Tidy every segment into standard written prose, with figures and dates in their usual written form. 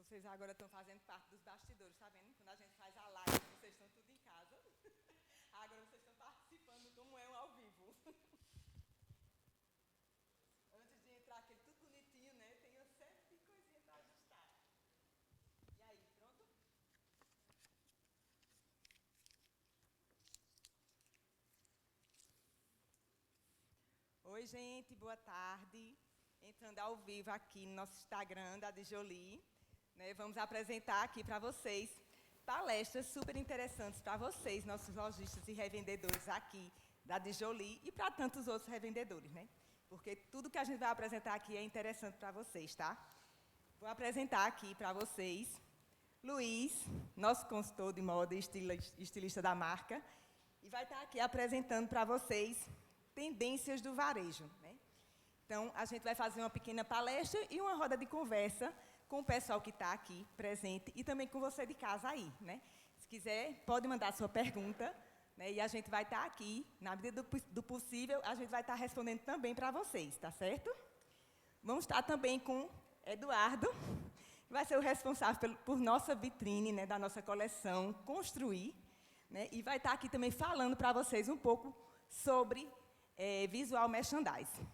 Vocês agora estão fazendo parte dos bastidores, tá vendo? Quando a gente faz a live, vocês estão tudo em casa. Agora vocês estão participando como é um ao vivo. Antes de entrar aquele tudo bonitinho, né? Tem sempre coisinha para ajustar. E aí, pronto? Oi, gente, boa tarde. Entrando ao vivo aqui no nosso Instagram da Djolie. Vamos apresentar aqui para vocês palestras super interessantes para vocês, nossos lojistas e revendedores aqui da Djolie e para tantos outros revendedores, né? Porque tudo que a gente vai apresentar aqui é interessante para vocês, tá? Vou apresentar aqui para vocês Luiz, nosso consultor de moda e estilista da marca, e vai estar aqui apresentando para vocês tendências do varejo, né? Então, a gente vai fazer uma pequena palestra e uma roda de conversa com o pessoal que está aqui presente e também com você de casa aí, né? Se quiser, pode mandar sua pergunta, né? E a gente vai estar aqui, na medida do possível, a gente vai estar respondendo também para vocês, tá certo? Vamos estar também com Eduardo, que vai ser o responsável por nossa vitrine, né, da nossa coleção Construir, né? E vai estar aqui também falando para vocês um pouco sobre visual merchandising.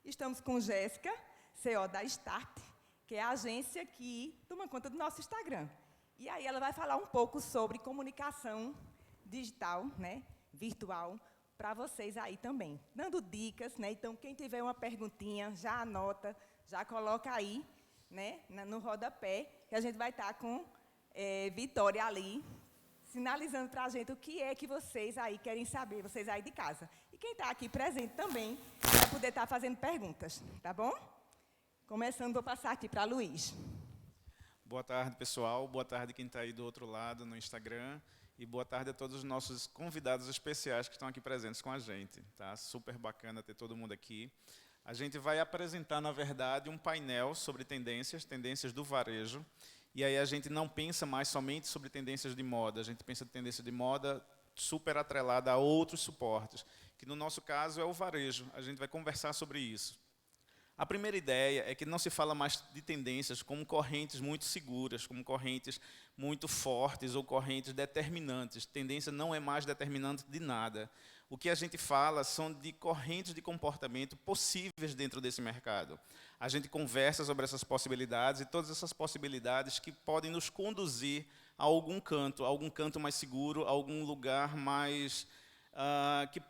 Estamos com Jéssica, CEO da Start, que é a agência que toma conta do nosso Instagram. E aí ela vai falar um pouco sobre comunicação digital, né, virtual, para vocês aí também, dando dicas, né? Então, quem tiver uma perguntinha, já anota, já coloca aí, né, no rodapé, que a gente vai estar com Vitória ali, sinalizando para a gente o que é que vocês aí querem saber, vocês aí de casa. E quem está aqui presente também vai poder estar fazendo perguntas, tá bom? Começando, vou passar aqui para Luiz. Boa tarde, pessoal. Boa tarde quem está aí do outro lado no Instagram. E boa tarde a todos os nossos convidados especiais que estão aqui presentes com a gente. Tá? Super bacana ter todo mundo aqui. A gente vai apresentar, na verdade, um painel sobre tendências do varejo. E aí a gente não pensa mais somente sobre tendências de moda. A gente pensa em tendência de moda super atrelada a outros suportes, que no nosso caso é o varejo. A gente vai conversar sobre isso. A primeira ideia é que não se fala mais de tendências como correntes muito seguras, como correntes muito fortes ou correntes determinantes. Tendência não é mais determinante de nada. O que a gente fala são de correntes de comportamento possíveis dentro desse mercado. A gente conversa sobre essas possibilidades e todas essas possibilidades que podem nos conduzir a algum canto mais seguro, a algum lugar mais que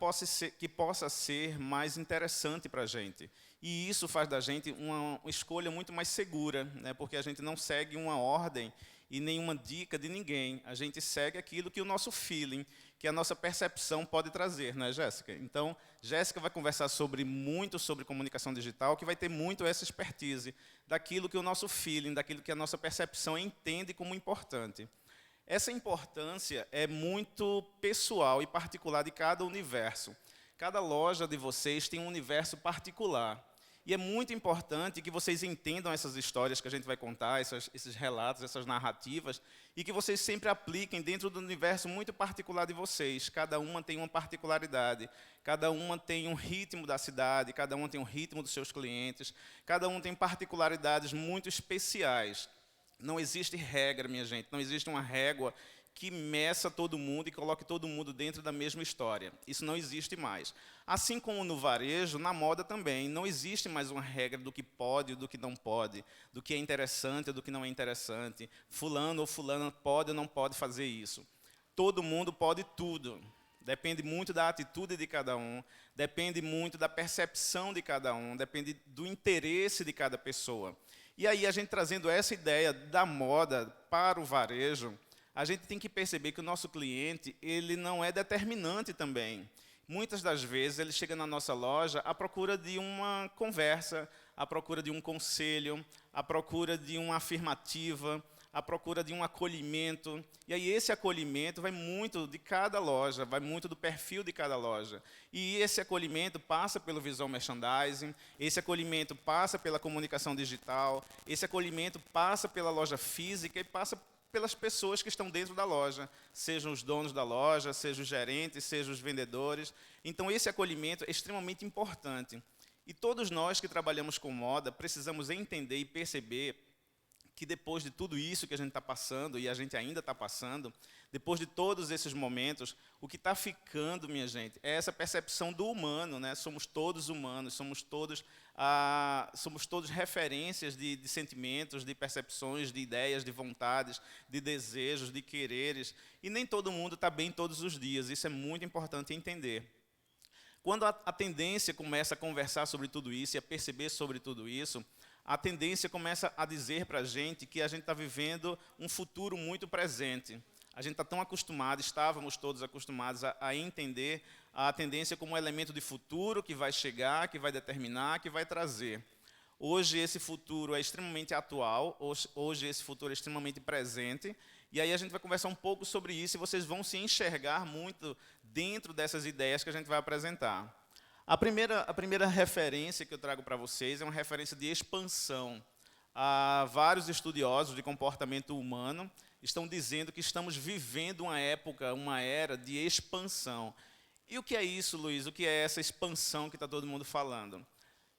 possa ser mais interessante para a gente. E isso faz da gente uma escolha muito mais segura, né? Porque a gente não segue uma ordem e nenhuma dica de ninguém. A gente segue aquilo que o nosso feeling, que a nossa percepção pode trazer, não é, Jéssica? Então, Jéssica vai conversar muito sobre comunicação digital, que vai ter muito essa expertise daquilo que o nosso feeling, daquilo que a nossa percepção entende como importante. Essa importância é muito pessoal e particular de cada universo. Cada loja de vocês tem um universo particular. E é muito importante que vocês entendam essas histórias que a gente vai contar, esses relatos, essas narrativas, e que vocês sempre apliquem dentro do universo muito particular de vocês. Cada uma tem uma particularidade, cada uma tem um ritmo da cidade, cada uma tem um ritmo dos seus clientes, cada um tem particularidades muito especiais. Não existe regra, minha gente, não existe uma régua que meça todo mundo e coloque todo mundo dentro da mesma história. Isso não existe mais. Assim como no varejo, na moda também, não existe mais uma regra do que pode e do que não pode, do que é interessante ou do que não é interessante. Fulano ou fulana pode ou não pode fazer isso. Todo mundo pode tudo. Depende muito da atitude de cada um, depende muito da percepção de cada um, depende do interesse de cada pessoa. E aí, a gente trazendo essa ideia da moda para o varejo, a gente tem que perceber que o nosso cliente ele não é determinante também. Muitas das vezes, ele chega na nossa loja à procura de uma conversa, à procura de um conselho, à procura de uma afirmativa, à procura de um acolhimento. E aí esse acolhimento vai muito de cada loja, vai muito do perfil de cada loja. E esse acolhimento passa pelo visual merchandising, esse acolhimento passa pela comunicação digital, esse acolhimento passa pela loja física e passa pelas pessoas que estão dentro da loja, sejam os donos da loja, sejam os gerentes, sejam os vendedores. Então, esse acolhimento é extremamente importante. E todos nós que trabalhamos com moda precisamos entender e perceber que depois de tudo isso que a gente está passando, e a gente ainda está passando, depois de todos esses momentos, o que está ficando, minha gente, é essa percepção do humano, né? Somos todos humanos, somos todos referências de sentimentos, de percepções, de ideias, de vontades, de desejos, de quereres, e nem todo mundo está bem todos os dias, isso é muito importante entender. Quando a tendência começa a conversar sobre tudo isso e a perceber sobre tudo isso, a tendência começa a dizer para a gente que a gente está vivendo um futuro muito presente. A gente está tão acostumado, estávamos todos acostumados a entender a tendência como um elemento de futuro que vai chegar, que vai determinar, que vai trazer. Hoje esse futuro é extremamente atual, hoje esse futuro é extremamente presente, e aí a gente vai conversar um pouco sobre isso e vocês vão se enxergar muito dentro dessas ideias que a gente vai apresentar. A primeira referência que eu trago para vocês é uma referência de expansão. Vários estudiosos de comportamento humano estão dizendo que estamos vivendo uma época, uma era de expansão. E o que é isso, Luiz? O que é essa expansão que está todo mundo falando?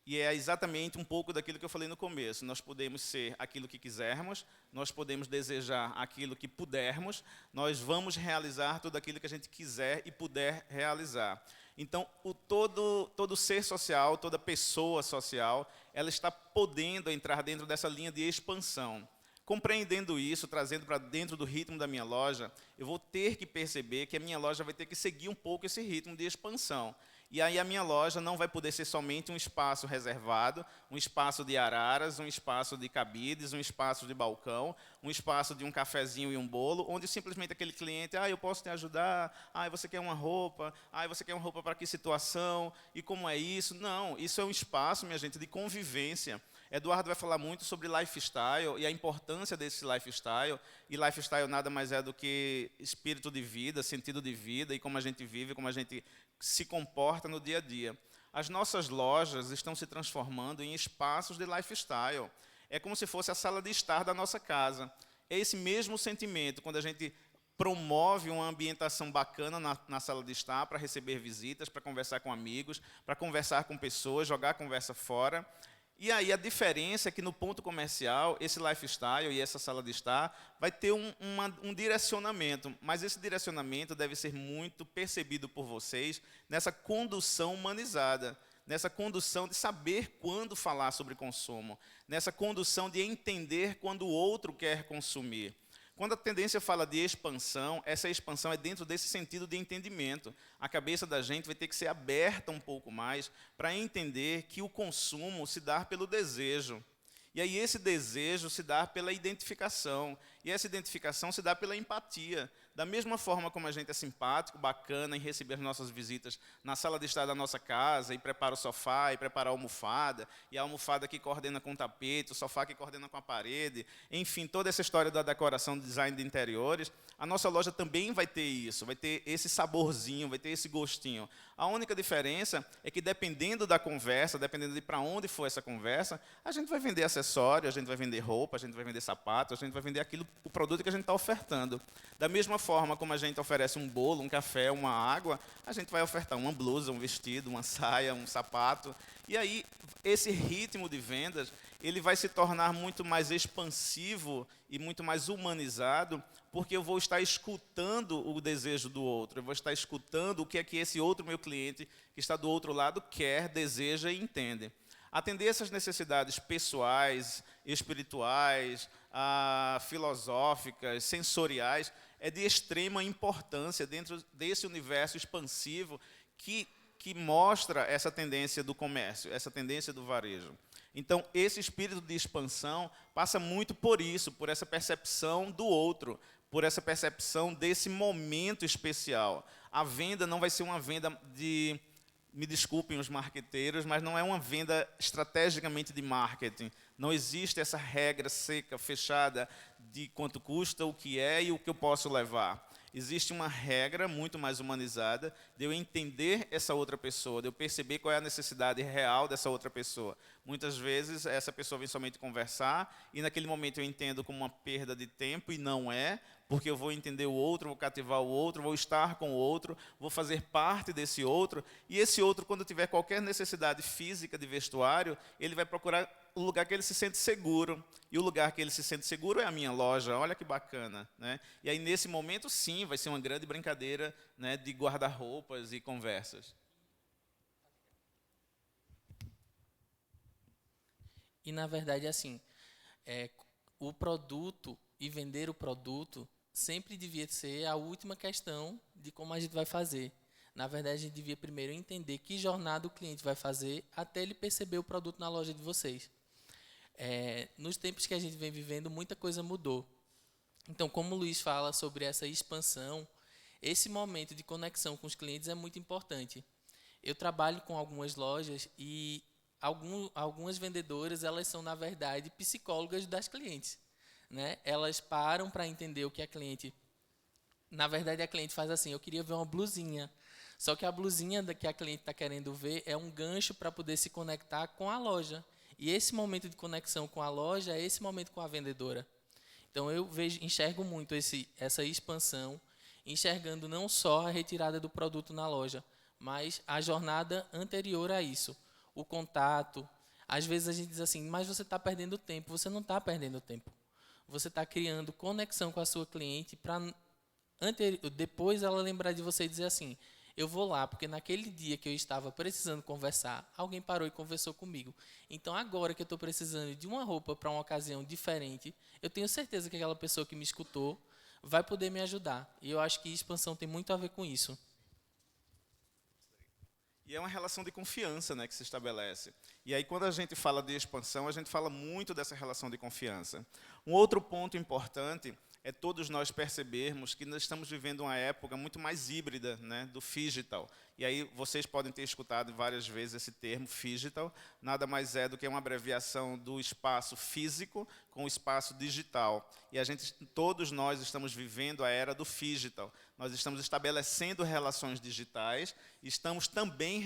E é exatamente um pouco daquilo que eu falei no começo. Nós podemos ser aquilo que quisermos, nós podemos desejar aquilo que pudermos, nós vamos realizar tudo aquilo que a gente quiser e puder realizar. Então, todo ser social, toda pessoa social, ela está podendo entrar dentro dessa linha de expansão. Compreendendo isso, trazendo para dentro do ritmo da minha loja, eu vou ter que perceber que a minha loja vai ter que seguir um pouco esse ritmo de expansão. E aí a minha loja não vai poder ser somente um espaço reservado, um espaço de araras, um espaço de cabides, um espaço de balcão, um espaço de um cafezinho e um bolo, onde simplesmente aquele cliente, eu posso te ajudar, você quer uma roupa, você quer uma roupa para que situação, e como é isso? Não, isso é um espaço, minha gente, de convivência. Eduardo vai falar muito sobre lifestyle e a importância desse lifestyle, e lifestyle nada mais é do que espírito de vida, sentido de vida, e como a gente vive, como a gente se comporta no dia a dia. As nossas lojas estão se transformando em espaços de lifestyle. É como se fosse a sala de estar da nossa casa. É esse mesmo sentimento, quando a gente promove uma ambientação bacana na sala de estar para receber visitas, para conversar com amigos, para conversar com pessoas, jogar a conversa fora. E aí a diferença é que no ponto comercial, esse lifestyle e essa sala de estar vai ter um direcionamento, mas esse direcionamento deve ser muito percebido por vocês nessa condução humanizada, nessa condução de saber quando falar sobre consumo, nessa condução de entender quando o outro quer consumir. Quando a tendência fala de expansão, essa expansão é dentro desse sentido de entendimento. A cabeça da gente vai ter que ser aberta um pouco mais para entender que o consumo se dá pelo desejo. E aí esse desejo se dá pela identificação. E essa identificação se dá pela empatia. Da mesma forma como a gente é simpático, bacana em receber as nossas visitas na sala de estar da nossa casa, e prepara o sofá, e prepara a almofada, e a almofada que coordena com o tapete, o sofá que coordena com a parede, enfim, toda essa história da decoração, do design de interiores, a nossa loja também vai ter isso, vai ter esse saborzinho, vai ter esse gostinho. A única diferença é que dependendo da conversa, dependendo de para onde for essa conversa, a gente vai vender acessório, a gente vai vender roupa, a gente vai vender sapato, a gente vai vender o produto que a gente está ofertando. Da mesma forma como a gente oferece um bolo, um café, uma água, a gente vai ofertar uma blusa, um vestido, uma saia, um sapato. E aí, esse ritmo de vendas, ele vai se tornar muito mais expansivo e muito mais humanizado, porque eu vou estar escutando o desejo do outro, eu vou estar escutando o que é que esse outro meu cliente, que está do outro lado, quer, deseja e entende. Atender essas necessidades pessoais, espirituais, filosóficas, sensoriais, é de extrema importância dentro desse universo expansivo que mostra essa tendência do comércio, essa tendência do varejo. Então, esse espírito de expansão passa muito por isso, por essa percepção do outro, por essa percepção desse momento especial. A venda não vai ser uma venda de... Me desculpem os marqueteiros, mas não é uma venda estrategicamente de marketing. Não existe essa regra seca, fechada, de quanto custa, o que é e o que eu posso levar. Existe uma regra muito mais humanizada de eu entender essa outra pessoa, de eu perceber qual é a necessidade real dessa outra pessoa. Muitas vezes, essa pessoa vem somente conversar, e naquele momento eu entendo como uma perda de tempo, e não é, porque eu vou entender o outro, vou cativar o outro, vou estar com o outro, vou fazer parte desse outro, e esse outro, quando tiver qualquer necessidade física de vestuário, ele vai procurar o lugar que ele se sente seguro, e o lugar que ele se sente seguro é a minha loja, olha que bacana, né? E aí, nesse momento, sim, vai ser uma grande brincadeira, né, de guarda-roupas e conversas. E, na verdade, assim, o produto e vender o produto sempre devia ser a última questão de como a gente vai fazer. Na verdade, a gente devia primeiro entender que jornada o cliente vai fazer até ele perceber o produto na loja de vocês. Nos tempos que a gente vem vivendo, muita coisa mudou. Então, como o Luiz fala sobre essa expansão, esse momento de conexão com os clientes é muito importante. Eu trabalho com algumas lojas e algumas vendedoras, elas são, na verdade, psicólogas das clientes, né? Elas param para entender o que a cliente... Na verdade, a cliente faz assim, eu queria ver uma blusinha. Só que a blusinha que a cliente está querendo ver é um gancho para poder se conectar com a loja. E esse momento de conexão com a loja é esse momento com a vendedora. Então, eu enxergo muito essa expansão, enxergando não só a retirada do produto na loja, mas a jornada anterior a isso. O contato. Às vezes a gente diz assim, mas você está perdendo tempo. Você não está perdendo tempo. Você está criando conexão com a sua cliente para depois ela lembrar de você e dizer assim, eu vou lá, porque naquele dia que eu estava precisando conversar, alguém parou e conversou comigo. Então, agora que eu estou precisando de uma roupa para uma ocasião diferente, eu tenho certeza que aquela pessoa que me escutou vai poder me ajudar. E eu acho que expansão tem muito a ver com isso. E é uma relação de confiança, né, que se estabelece. E aí, quando a gente fala de expansão, a gente fala muito dessa relação de confiança. Um outro ponto importante é todos nós percebermos que nós estamos vivendo uma época muito mais híbrida, né, do phygital. E aí vocês podem ter escutado várias vezes esse termo phygital, nada mais é do que uma abreviação do espaço físico com o espaço digital. E todos nós estamos vivendo a era do phygital. Nós estamos estabelecendo relações digitais, estamos também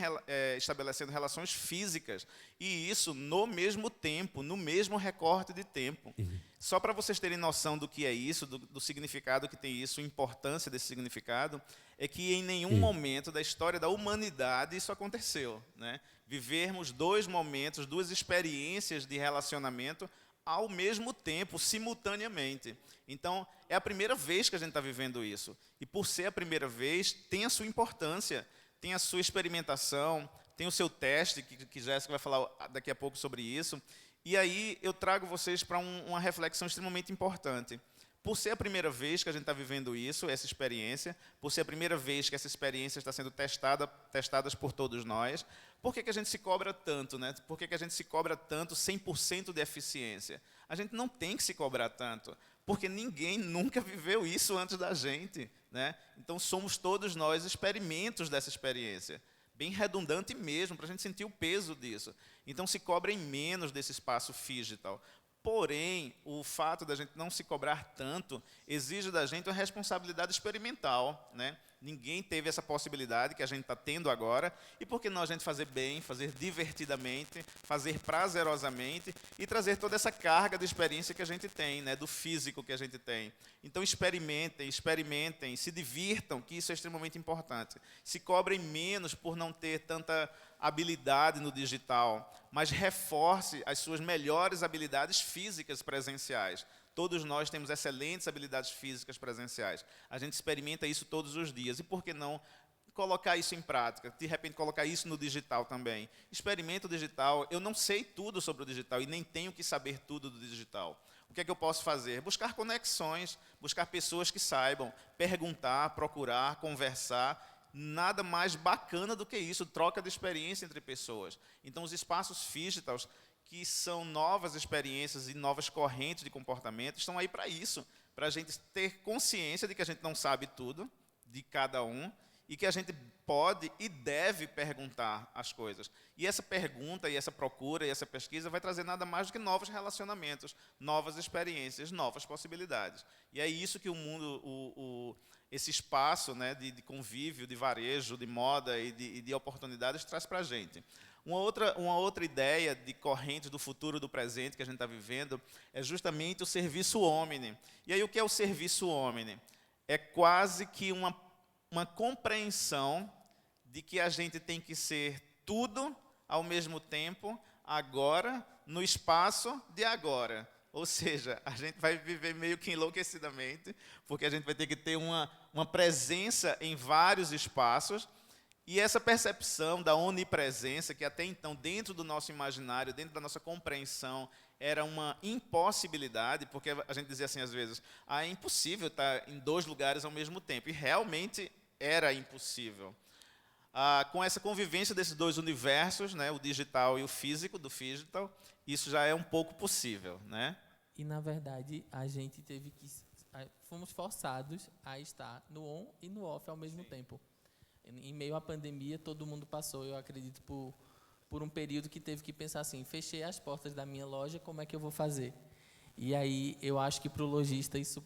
estabelecendo relações físicas, e isso no mesmo tempo, no mesmo recorte de tempo. Só para vocês terem noção do que é isso, do significado que tem isso, a importância desse significado, é que em nenhum momento da história da humanidade isso aconteceu, né? Vivermos dois momentos, duas experiências de relacionamento ao mesmo tempo, simultaneamente. Então, é a primeira vez que a gente está vivendo isso. E por ser a primeira vez, tem a sua importância, tem a sua experimentação, tem o seu teste, que Jéssica vai falar daqui a pouco sobre isso. E aí eu trago vocês para uma reflexão extremamente importante. Por ser a primeira vez que a gente está vivendo isso, essa experiência, por ser a primeira vez que essa experiência está sendo testadas por todos nós, por que a gente se cobra tanto, né? Por que a gente se cobra tanto 100% de eficiência? A gente não tem que se cobrar tanto, porque ninguém nunca viveu isso antes da gente, né? Então, somos todos nós experimentos dessa experiência. Bem redundante mesmo, para a gente sentir o peso disso. Então, se cobrem menos desse espaço digital. Porém, o fato da gente não se cobrar tanto exige da gente uma responsabilidade experimental, né? Ninguém teve essa possibilidade que a gente está tendo agora. E por que não a gente fazer bem, fazer divertidamente, fazer prazerosamente e trazer toda essa carga de experiência que a gente tem, né? Do físico que a gente tem. Então, experimentem, se divirtam, que isso é extremamente importante. Se cobrem menos por não ter tanta habilidade no digital, mas reforce as suas melhores habilidades físicas presenciais. Todos nós temos excelentes habilidades físicas presenciais. A gente experimenta isso todos os dias. E por que não colocar isso em prática? De repente, colocar isso no digital também. Experimenta o digital. Eu não sei tudo sobre o digital e nem tenho que saber tudo do digital. O que é que eu posso fazer? Buscar conexões, buscar pessoas que saibam, perguntar, procurar, conversar. Nada mais bacana do que isso, troca de experiência entre pessoas. Então, os espaços digitals, que são novas experiências e novas correntes de comportamento, estão aí para isso, para a gente ter consciência de que a gente não sabe tudo, de cada um, e que a gente pode e deve perguntar as coisas. E essa pergunta, e essa procura, e essa pesquisa vai trazer nada mais do que novos relacionamentos, novas experiências, novas possibilidades. E é isso que o mundo, esse espaço, né, de convívio, de varejo, de moda e de oportunidades traz para a gente. Uma outra ideia de corrente do futuro, do presente que a gente está vivendo, é justamente o serviço omni. E aí, o que é o serviço omni? É quase que uma compreensão de que a gente tem que ser tudo ao mesmo tempo, agora, no espaço de agora. Ou seja, a gente vai viver meio que enlouquecidamente, porque a gente vai ter que ter uma presença em vários espaços, e essa percepção da onipresença, que até então, dentro do nosso imaginário, dentro da nossa compreensão, era uma impossibilidade, porque a gente dizia assim às vezes, é impossível estar em 2 lugares ao mesmo tempo, e realmente era impossível. Com essa convivência desses 2 universos, né, o digital e o físico, do digital, isso já é um pouco possível, né? E, na verdade, a gente fomos forçados a estar no on e no off ao mesmo tempo. Em meio à pandemia, todo mundo passou, eu acredito, por um período que teve que pensar assim, fechei as portas da minha loja, como é que eu vou fazer? E aí, eu acho que para o lojista isso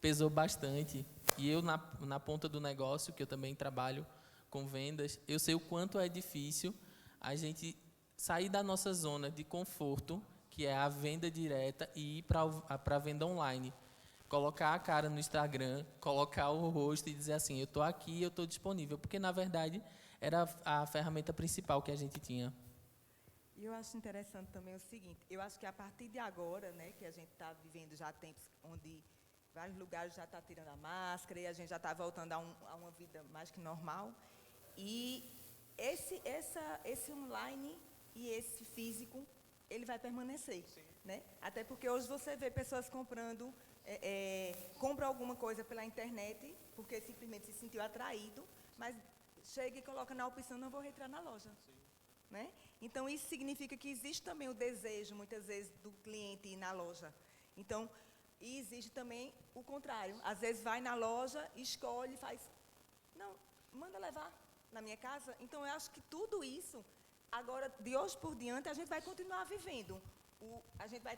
pesou bastante. E eu, na ponta do negócio, que eu também trabalho com vendas, eu sei o quanto é difícil a gente sair da nossa zona de conforto, que é a venda direta, e ir para a venda online. Colocar a cara no Instagram, colocar o rosto e dizer assim, eu estou aqui, eu estou disponível. Porque, na verdade, era a ferramenta principal que a gente tinha. E eu acho interessante também o seguinte, eu acho que a partir de agora, né, que a gente está vivendo já tempos onde vários lugares já estão tirando a máscara e a gente já está voltando a uma vida mais que normal, e esse online e esse físico, ele vai permanecer, né? Até porque hoje você vê pessoas comprando, compra alguma coisa pela internet, porque simplesmente se sentiu atraído, mas chega e coloca na opção, não vou entrar na loja. Né? Então, isso significa que existe também o desejo, muitas vezes, do cliente ir na loja. Então, e existe também o contrário. Às vezes, vai na loja, escolhe, faz... Não, manda levar na minha casa. Então, eu acho que tudo isso, agora, de hoje por diante, a gente vai continuar vivendo. A gente vai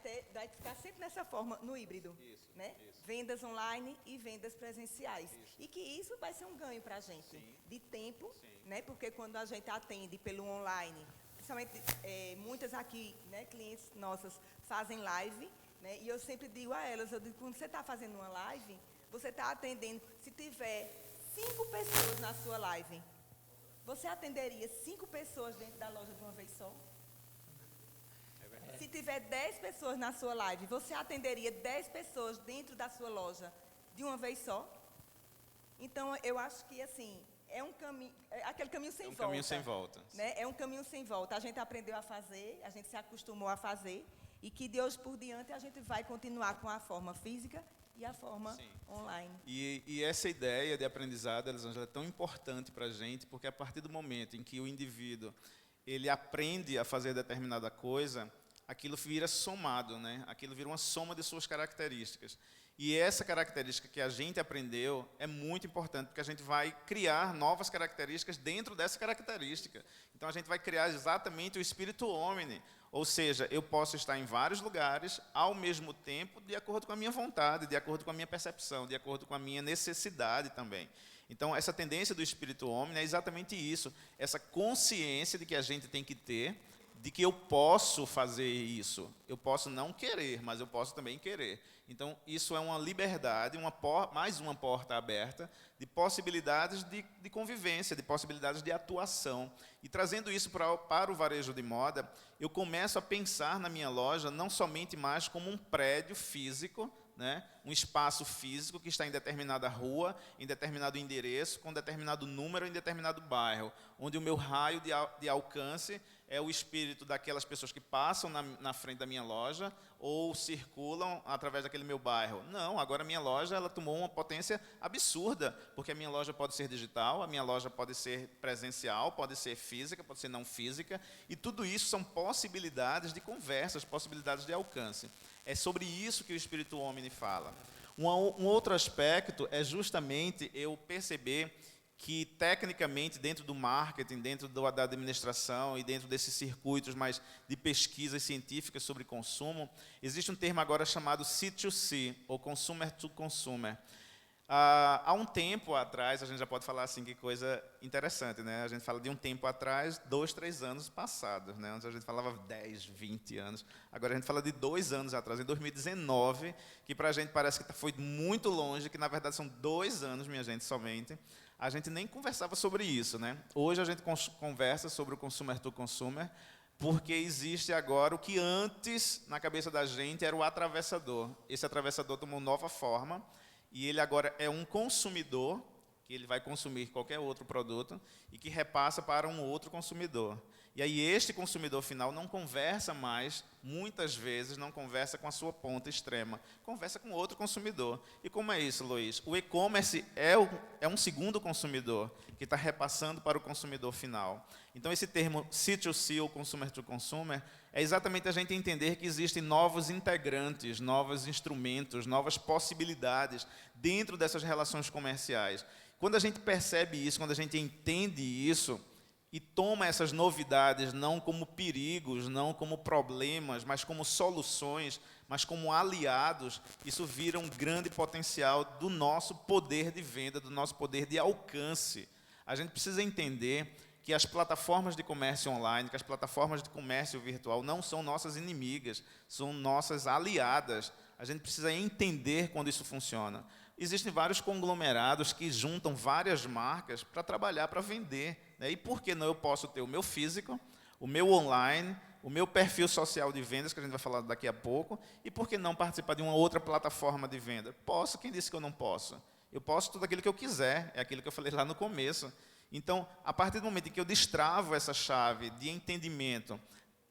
ficar sempre nessa forma, no híbrido. Isso, né? Isso. Vendas online e vendas presenciais. Isso. E que isso vai ser um ganho para a gente, sim, de tempo, né? Porque quando a gente atende pelo online, principalmente muitas aqui, né, clientes nossas, fazem live, né? E eu sempre digo a elas, quando você está fazendo uma live, você está atendendo, se tiver 5 pessoas na sua live, você atenderia 5 pessoas dentro da loja de uma vez só? Se tiver 10 pessoas na sua live, você atenderia 10 pessoas dentro da sua loja de uma vez só? Então, eu acho que, assim, é um caminho, aquele caminho sem volta. É um caminho sem volta. Né? É um caminho sem volta. A gente aprendeu a fazer, a gente se acostumou a fazer, e que de hoje por diante a gente vai continuar com a forma física e a forma, sim, online. E essa ideia de aprendizado, Elisângela, é tão importante para a gente, porque a partir do momento em que o indivíduo ele aprende a fazer determinada coisa, aquilo vira somado, né? Aquilo vira uma soma de suas características. E essa característica que a gente aprendeu é muito importante, porque a gente vai criar novas características dentro dessa característica. Então, a gente vai criar exatamente o espírito omni, ou seja, eu posso estar em vários lugares, ao mesmo tempo, de acordo com a minha vontade, de acordo com a minha percepção, de acordo com a minha necessidade também. Então, essa tendência do espírito omni é exatamente isso, essa consciência de que a gente tem que ter, de que eu posso fazer isso. Eu posso não querer, mas eu posso também querer. Então, isso é uma liberdade, mais uma porta aberta de possibilidades de convivência, de possibilidades de atuação. E trazendo isso para o varejo de moda, eu começo a pensar na minha loja não somente mais como um prédio físico, né, um espaço físico que está em determinada rua, em determinado endereço, com determinado número, em determinado bairro, onde o meu raio de alcance é o espírito daquelas pessoas que passam na frente da minha loja ou circulam através daquele meu bairro. Não, agora a minha loja ela tomou uma potência absurda, porque a minha loja pode ser digital, a minha loja pode ser presencial, pode ser física, pode ser não física, e tudo isso são possibilidades de conversas, possibilidades de alcance. É sobre isso que o espírito omni fala. Um outro aspecto é justamente eu perceber que, tecnicamente, dentro do marketing, dentro da administração e dentro desses circuitos mais de pesquisas científicas sobre consumo, existe um termo agora chamado C2C, ou Consumer to Consumer. Há um tempo atrás, a gente já pode falar assim, que coisa interessante, né? A gente fala de um tempo atrás, 2, 3 anos passados, né? Antes a gente falava 10, 20 anos. Agora a gente fala de 2 anos atrás, em 2019, que para a gente parece que foi muito longe, que na verdade são 2 anos, minha gente, somente. A gente nem conversava sobre isso, né? Hoje a gente conversa sobre o consumer to consumer, porque existe agora o que antes, na cabeça da gente, era o atravessador. Esse atravessador tomou nova forma, e ele agora é um consumidor, que ele vai consumir qualquer outro produto, e que repassa para um outro consumidor. E aí este consumidor final não conversa mais, muitas vezes, não conversa com a sua ponta extrema, conversa com outro consumidor. E como é isso, Luiz? O e-commerce é um segundo consumidor, que está repassando para o consumidor final. Então, esse termo C2C, ou Consumer to Consumer, é exatamente a gente entender que existem novos integrantes, novos instrumentos, novas possibilidades dentro dessas relações comerciais. Quando a gente percebe isso, quando a gente entende isso, e toma essas novidades não como perigos, não como problemas, mas como soluções, mas como aliados, isso vira um grande potencial do nosso poder de venda, do nosso poder de alcance. A gente precisa entender que as plataformas de comércio online, que as plataformas de comércio virtual não são nossas inimigas, são nossas aliadas. A gente precisa entender quando isso funciona. Existem vários conglomerados que juntam várias marcas para trabalhar, para vender, né? E por que não eu posso ter o meu físico, o meu online, o meu perfil social de vendas, que a gente vai falar daqui a pouco, e por que não participar de uma outra plataforma de venda? Posso, quem disse que eu não posso? Eu posso tudo aquilo que eu quiser, é aquilo que eu falei lá no começo. Então, a partir do momento em que eu destravo essa chave de entendimento,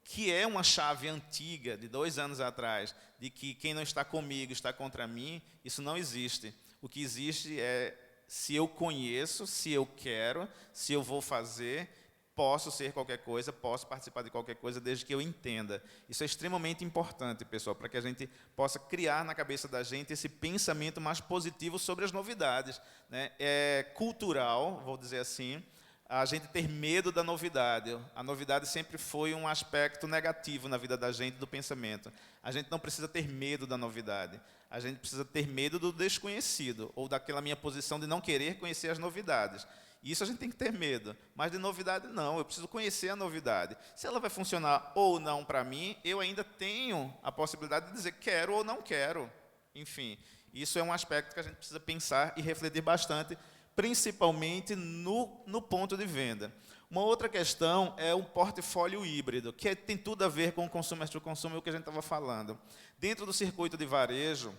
que é uma chave antiga, de 2 anos atrás, de que quem não está comigo está contra mim, isso não existe. O que existe é, se eu conheço, se eu quero, se eu vou fazer, posso ser qualquer coisa, posso participar de qualquer coisa, desde que eu entenda. Isso é extremamente importante, pessoal, para que a gente possa criar na cabeça da gente esse pensamento mais positivo sobre as novidades, né? É cultural, vou dizer assim, a gente ter medo da novidade. A novidade sempre foi um aspecto negativo na vida da gente, do pensamento. A gente não precisa ter medo da novidade. A gente precisa ter medo do desconhecido, ou daquela minha posição de não querer conhecer as novidades. Isso a gente tem que ter medo, mas de novidade não, eu preciso conhecer a novidade. Se ela vai funcionar ou não para mim, eu ainda tenho a possibilidade de dizer quero ou não quero. Enfim, isso é um aspecto que a gente precisa pensar e refletir bastante, principalmente no ponto de venda. Uma outra questão é o portfólio híbrido, que tem tudo a ver com o consumer to consumer, o que a gente estava falando. Dentro do circuito de varejo,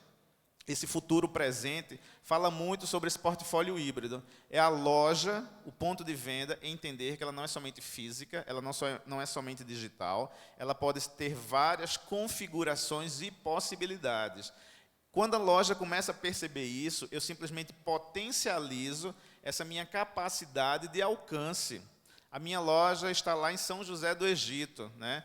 esse futuro presente fala muito sobre esse portfólio híbrido. É a loja, o ponto de venda, entender que ela não é somente física, ela não é somente digital, ela pode ter várias configurações e possibilidades. Quando a loja começa a perceber isso, eu simplesmente potencializo essa minha capacidade de alcance. A minha loja está lá em São José do Egito, né?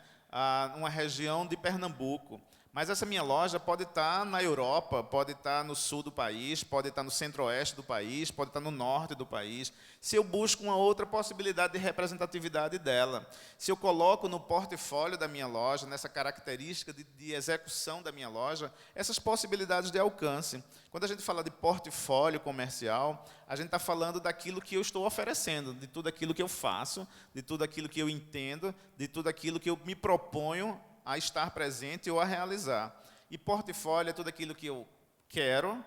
Uma região de Pernambuco. Mas essa minha loja pode estar na Europa, pode estar no sul do país, pode estar no centro-oeste do país, pode estar no norte do país. Se eu busco uma outra possibilidade de representatividade dela, se eu coloco no portfólio da minha loja, nessa característica de execução da minha loja, essas possibilidades de alcance. Quando a gente fala de portfólio comercial, a gente está falando daquilo que eu estou oferecendo, de tudo aquilo que eu faço, de tudo aquilo que eu entendo, de tudo aquilo que eu me proponho a estar presente ou a realizar. E portfólio é tudo aquilo que eu quero,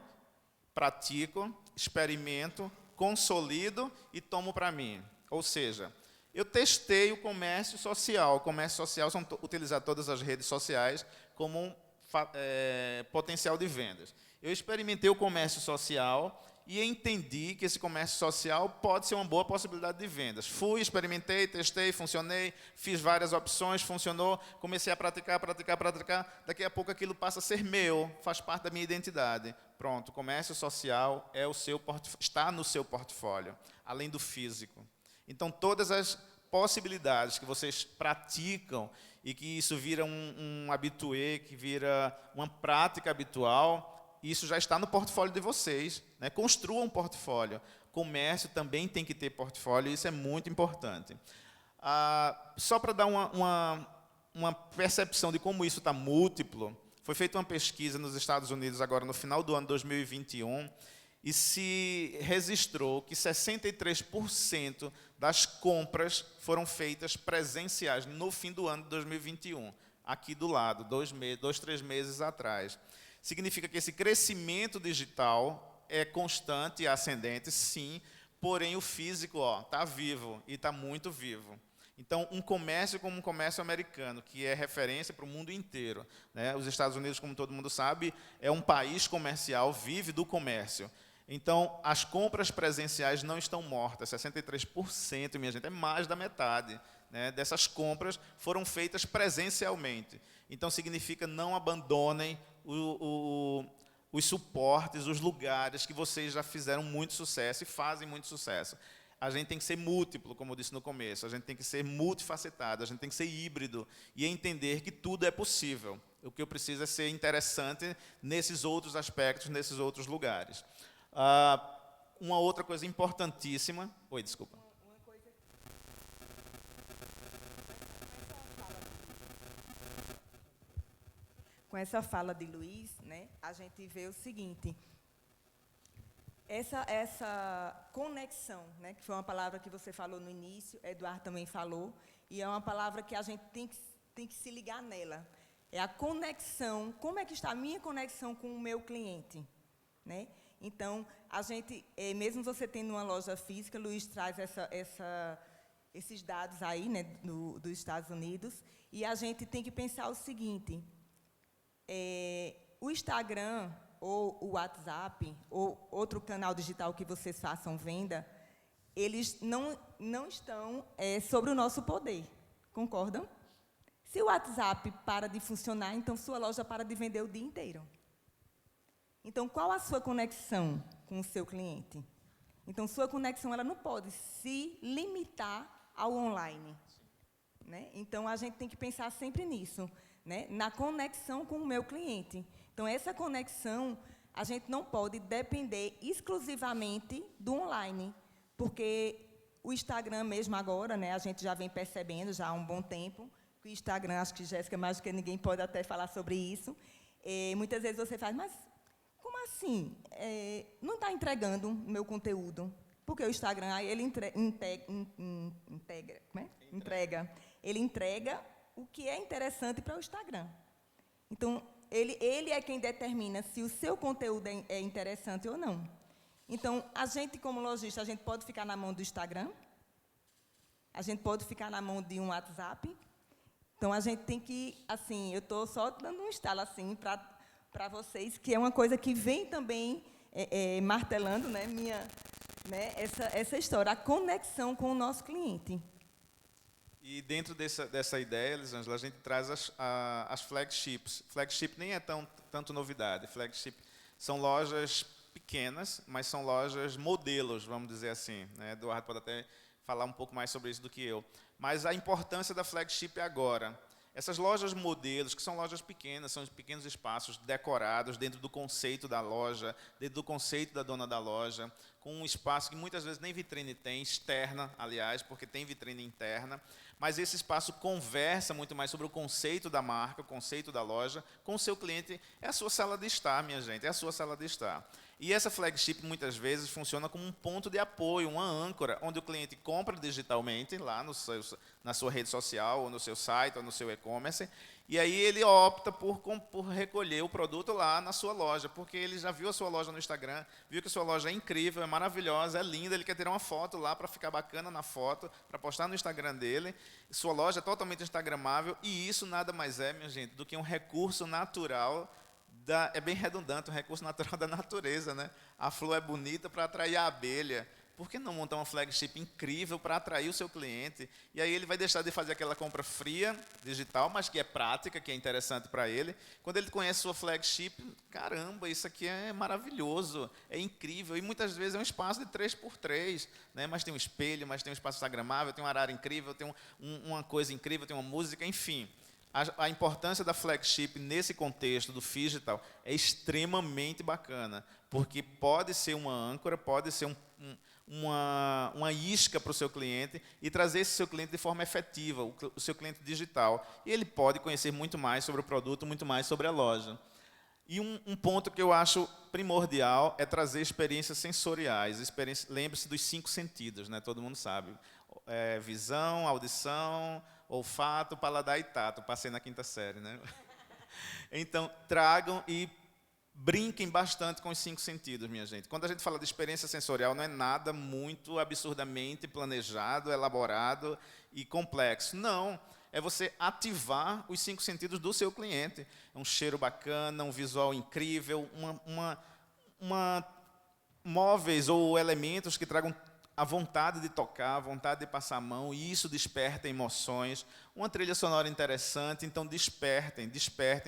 pratico, experimento, consolido e tomo para mim. Ou seja, eu testei o comércio social. O comércio social são utilizar todas as redes sociais como um potencial de vendas. Eu experimentei o comércio social e entendi que esse comércio social pode ser uma boa possibilidade de vendas. Fui, experimentei, testei, funcionei, fiz várias opções, funcionou, comecei a praticar. Daqui a pouco aquilo passa a ser meu, faz parte da minha identidade. Pronto, comércio social está no seu portfólio, além do físico. Então, todas as possibilidades que vocês praticam e que isso vira um habitué, que vira uma prática habitual, isso já está no portfólio de vocês, né? Construam um portfólio. Comércio também tem que ter portfólio, isso é muito importante. Só para dar uma percepção de como isso está múltiplo, foi feita uma pesquisa nos Estados Unidos agora no final do ano 2021, e se registrou que 63% das compras foram feitas presenciais no fim do ano de 2021, aqui do lado, 3 meses atrás. Significa que esse crescimento digital é constante e ascendente, sim, porém o físico está vivo e está muito vivo. Então, um comércio como um comércio americano, que é referência para o mundo inteiro, né? Os Estados Unidos, como todo mundo sabe, é um país comercial, vive do comércio. Então, as compras presenciais não estão mortas, 63%, minha gente, é mais da metade, né, dessas compras foram feitas presencialmente. Então, significa não abandonem os suportes, os lugares que vocês já fizeram muito sucesso e fazem muito sucesso. A gente tem que ser múltiplo, como eu disse no começo, a gente tem que ser multifacetado, a gente tem que ser híbrido e entender que tudo é possível. O que eu preciso é ser interessante nesses outros aspectos, nesses outros lugares. Uma outra coisa importantíssima... Oi, desculpa. Com essa fala de Luiz, né, a gente vê o seguinte, essa conexão, né, que foi uma palavra que você falou no início, Eduardo também falou, e é uma palavra que a gente tem que se ligar nela. É a conexão, como é que está a minha conexão com o meu cliente, né? Então, a gente, mesmo você tendo uma loja física, Luiz traz esses dados aí, né, dos Estados Unidos, e a gente tem que pensar o seguinte, o Instagram, ou o WhatsApp, ou outro canal digital que vocês façam venda, eles não estão sobre o nosso poder, concordam? Se o WhatsApp para de funcionar, então sua loja para de vender o dia inteiro. Então, qual a sua conexão com o seu cliente? Então, sua conexão ela não pode se limitar ao online, né? Então, a gente tem que pensar sempre nisso, né? Na conexão com o meu cliente. Então, essa conexão, a gente não pode depender exclusivamente do online, porque o Instagram mesmo agora, né, a gente já vem percebendo já há um bom tempo, que o Instagram, acho que Jéssica, mais do que ninguém pode até falar sobre isso, muitas vezes você faz, mas como assim? Não está entregando o meu conteúdo? Porque o Instagram, aí ele ele entrega o que é interessante para o Instagram. Então, ele é quem determina se o seu conteúdo é interessante ou não. Então, a gente, como lojista, a gente pode ficar na mão do Instagram, a gente pode ficar na mão de um WhatsApp. Então, a gente tem que, assim, eu estou só dando um estalo, assim, para vocês, que é uma coisa que vem também martelando, né, essa história, a conexão com o nosso cliente. E dentro dessa ideia, Elisângela, a gente traz as flagships. Flagship nem é tanto novidade. Flagship são lojas pequenas, mas são lojas modelos, vamos dizer assim, né? Eduardo pode até falar um pouco mais sobre isso do que eu. Mas a importância da flagship agora. Essas lojas modelos, que são lojas pequenas, são pequenos espaços decorados dentro do conceito da loja, dentro do conceito da dona da loja, com um espaço que muitas vezes nem vitrine tem, externa, aliás, porque tem vitrine interna, mas esse espaço conversa muito mais sobre o conceito da marca, o conceito da loja, com o seu cliente. É a sua sala de estar, minha gente, é a sua sala de estar. E essa flagship, muitas vezes, funciona como um ponto de apoio, uma âncora, onde o cliente compra digitalmente, lá na sua rede social, ou no seu site, ou no seu e-commerce, e aí ele opta por recolher o produto lá na sua loja, porque ele já viu a sua loja no Instagram, viu que a sua loja é incrível, é maravilhosa, é linda, ele quer tirar uma foto lá para ficar bacana na foto, para postar no Instagram dele. Sua loja é totalmente instagramável, e isso nada mais é, minha gente, do que um recurso natural, é bem redundante, um recurso natural da natureza, né? A flor é bonita para atrair a abelha. Por que não montar uma flagship incrível para atrair o seu cliente? E aí ele vai deixar de fazer aquela compra fria, digital, mas que é prática, que é interessante para ele. Quando ele conhece sua flagship, caramba, isso aqui é maravilhoso, é incrível. E muitas vezes é um espaço de 3x3, né? Mas tem um espelho, mas tem um espaço instagramável, tem um arara incrível, tem uma coisa incrível, tem uma música, enfim. A importância da flagship nesse contexto do digital é extremamente bacana, porque pode ser uma âncora, pode ser uma isca para o seu cliente e trazer esse seu cliente de forma efetiva, o seu cliente digital. E ele pode conhecer muito mais sobre o produto, muito mais sobre a loja. E um ponto que eu acho primordial é trazer experiências sensoriais. Lembre-se dos 5 sentidos, né? Todo mundo sabe. Visão, audição, olfato, paladar e tato. Passei na 5ª série, né? Então, tragam e brinquem bastante com os 5 sentidos, minha gente. Quando a gente fala de experiência sensorial, não é nada muito absurdamente planejado, elaborado e complexo. Não. É você ativar os 5 sentidos do seu cliente. Um cheiro bacana, um visual incrível, móveis ou elementos que tragam a vontade de tocar, a vontade de passar a mão, e isso desperta emoções. Uma trilha sonora interessante, então despertem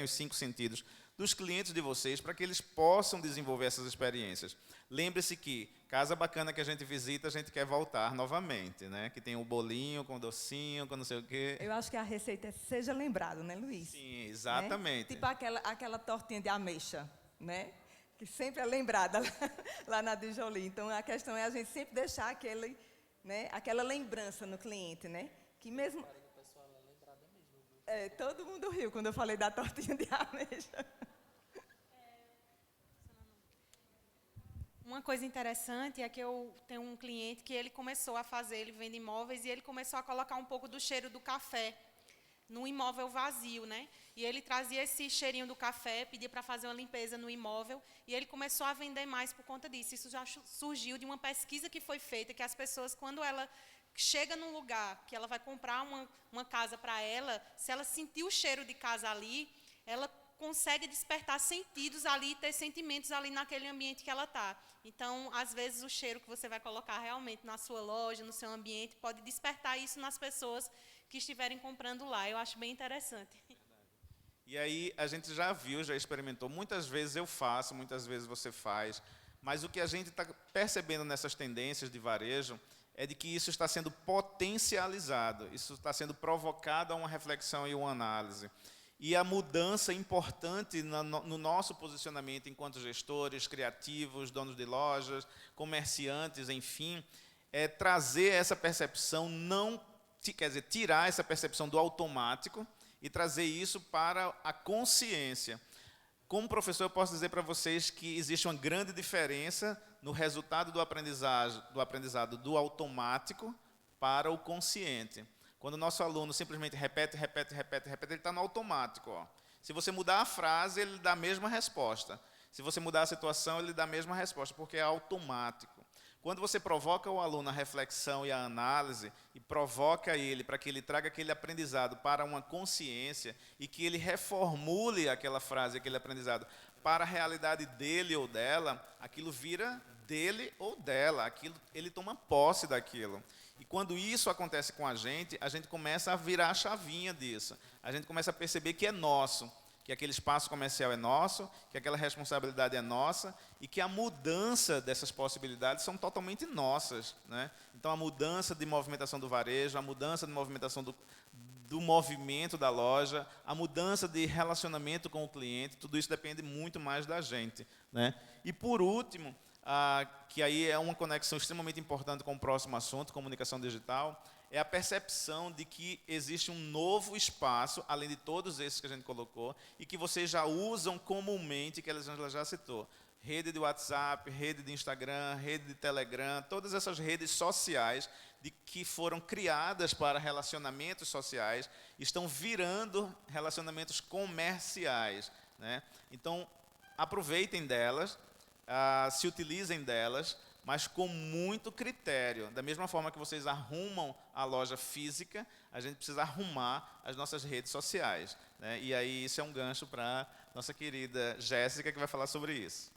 os 5 sentidos dos clientes de vocês para que eles possam desenvolver essas experiências. Lembre-se que casa bacana que a gente visita, a gente quer voltar novamente, né? Que tem o bolinho com docinho, com não sei o quê. Eu acho que a receita é seja lembrado, né, Luiz? Sim, exatamente. Né? Tipo aquela tortinha de ameixa, né? Que sempre é lembrada lá na Dijoli. Então, a questão é a gente sempre deixar aquela lembrança no cliente, né? Que mesmo... todo mundo riu quando eu falei da tortinha de ameixa. Uma coisa interessante é que eu tenho um cliente que ele começou a fazer, ele vende imóveis, e ele começou a colocar um pouco do cheiro do café no imóvel vazio, né? E ele trazia esse cheirinho do café, pedia para fazer uma limpeza no imóvel, e ele começou a vender mais por conta disso. Isso já surgiu de uma pesquisa que foi feita, que as pessoas, quando ela chega num lugar que ela vai comprar uma casa para ela, se ela sentir o cheiro de casa ali, ela consegue despertar sentidos ali, ter sentimentos ali naquele ambiente que ela está. Então, às vezes, o cheiro que você vai colocar realmente na sua loja, no seu ambiente, pode despertar isso nas pessoas que estiverem comprando lá. Eu acho bem interessante. E aí, a gente já viu, já experimentou. Muitas vezes eu faço, muitas vezes você faz. Mas o que a gente está percebendo nessas tendências de varejo é de que isso está sendo potencializado, isso está sendo provocado a uma reflexão e uma análise. E a mudança importante no nosso posicionamento enquanto gestores, criativos, donos de lojas, comerciantes, enfim, é trazer essa percepção, tirar essa percepção do automático e trazer isso para a consciência. Como professor, eu posso dizer para vocês que existe uma grande diferença no resultado do aprendizado do automático para o consciente. Quando o nosso aluno simplesmente repete, ele está no automático. Ó. Se você mudar a frase, ele dá a mesma resposta. Se você mudar a situação, ele dá a mesma resposta, porque é automático. Quando você provoca o aluno a reflexão e a análise, e provoca ele para que ele traga aquele aprendizado para uma consciência, e que ele reformule aquela frase, aquele aprendizado, para a realidade dele ou dela, aquilo vira dele ou dela, ele toma posse daquilo. E quando isso acontece com a gente começa a virar a chavinha disso. A gente começa a perceber que é nosso, que aquele espaço comercial é nosso, que aquela responsabilidade é nossa e que a mudança dessas possibilidades são totalmente nossas, né? Então, a mudança de movimentação do varejo, a mudança de movimentação do movimento da loja, a mudança de relacionamento com o cliente, tudo isso depende muito mais da gente, né? E, por último, que aí é uma conexão extremamente importante com o próximo assunto, comunicação digital, é a percepção de que existe um novo espaço, além de todos esses que a gente colocou, e que vocês já usam comumente, que a Elisângela já citou. Rede de WhatsApp, rede de Instagram, rede de Telegram, todas essas redes sociais que foram criadas para relacionamentos sociais, estão virando relacionamentos comerciais, né? Então, aproveitem delas, se utilizem delas, mas com muito critério. Da mesma forma que vocês arrumam a loja física, a gente precisa arrumar as nossas redes sociais, né? E aí isso é um gancho para nossa querida Jéssica, que vai falar sobre isso.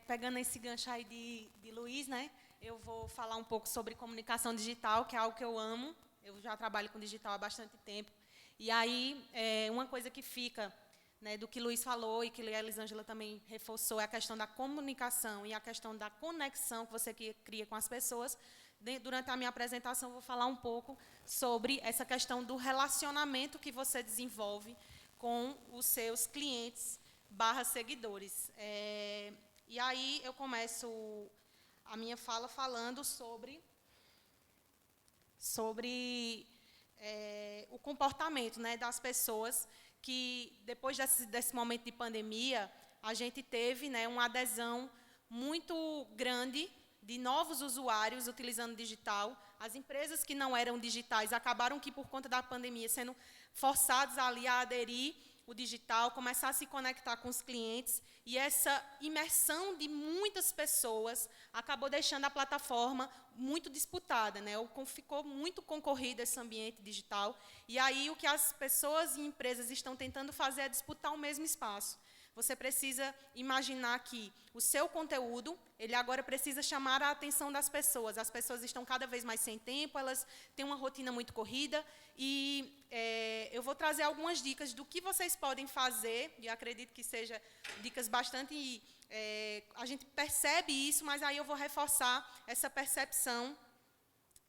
Pegando esse gancho aí de Luiz, né? Eu vou falar um pouco sobre comunicação digital, que é algo que eu amo. Eu já trabalho com digital há bastante tempo. E aí, uma coisa que fica, né, do que Luiz falou e que a Elisângela também reforçou, é a questão da comunicação e a questão da conexão que você cria com as pessoas. Durante a minha apresentação, eu vou falar um pouco sobre essa questão do relacionamento que você desenvolve com os seus clientes / seguidores. E aí eu começo a minha fala falando sobre o comportamento, né, das pessoas que, depois desse momento de pandemia, a gente teve, né, uma adesão muito grande de novos usuários utilizando o digital. As empresas que não eram digitais acabaram que, por conta da pandemia, sendo forçadas ali a aderir o digital, começar a se conectar com os clientes, e essa imersão de muitas pessoas acabou deixando a plataforma muito disputada, né? Ficou muito concorrido esse ambiente digital, e aí o que as pessoas e empresas estão tentando fazer é disputar o mesmo espaço. Você precisa imaginar que o seu conteúdo, ele agora precisa chamar a atenção das pessoas. As pessoas estão cada vez mais sem tempo, elas têm uma rotina muito corrida, e eu vou trazer algumas dicas do que vocês podem fazer, e acredito que sejam dicas bastante... a gente percebe isso, mas aí eu vou reforçar essa percepção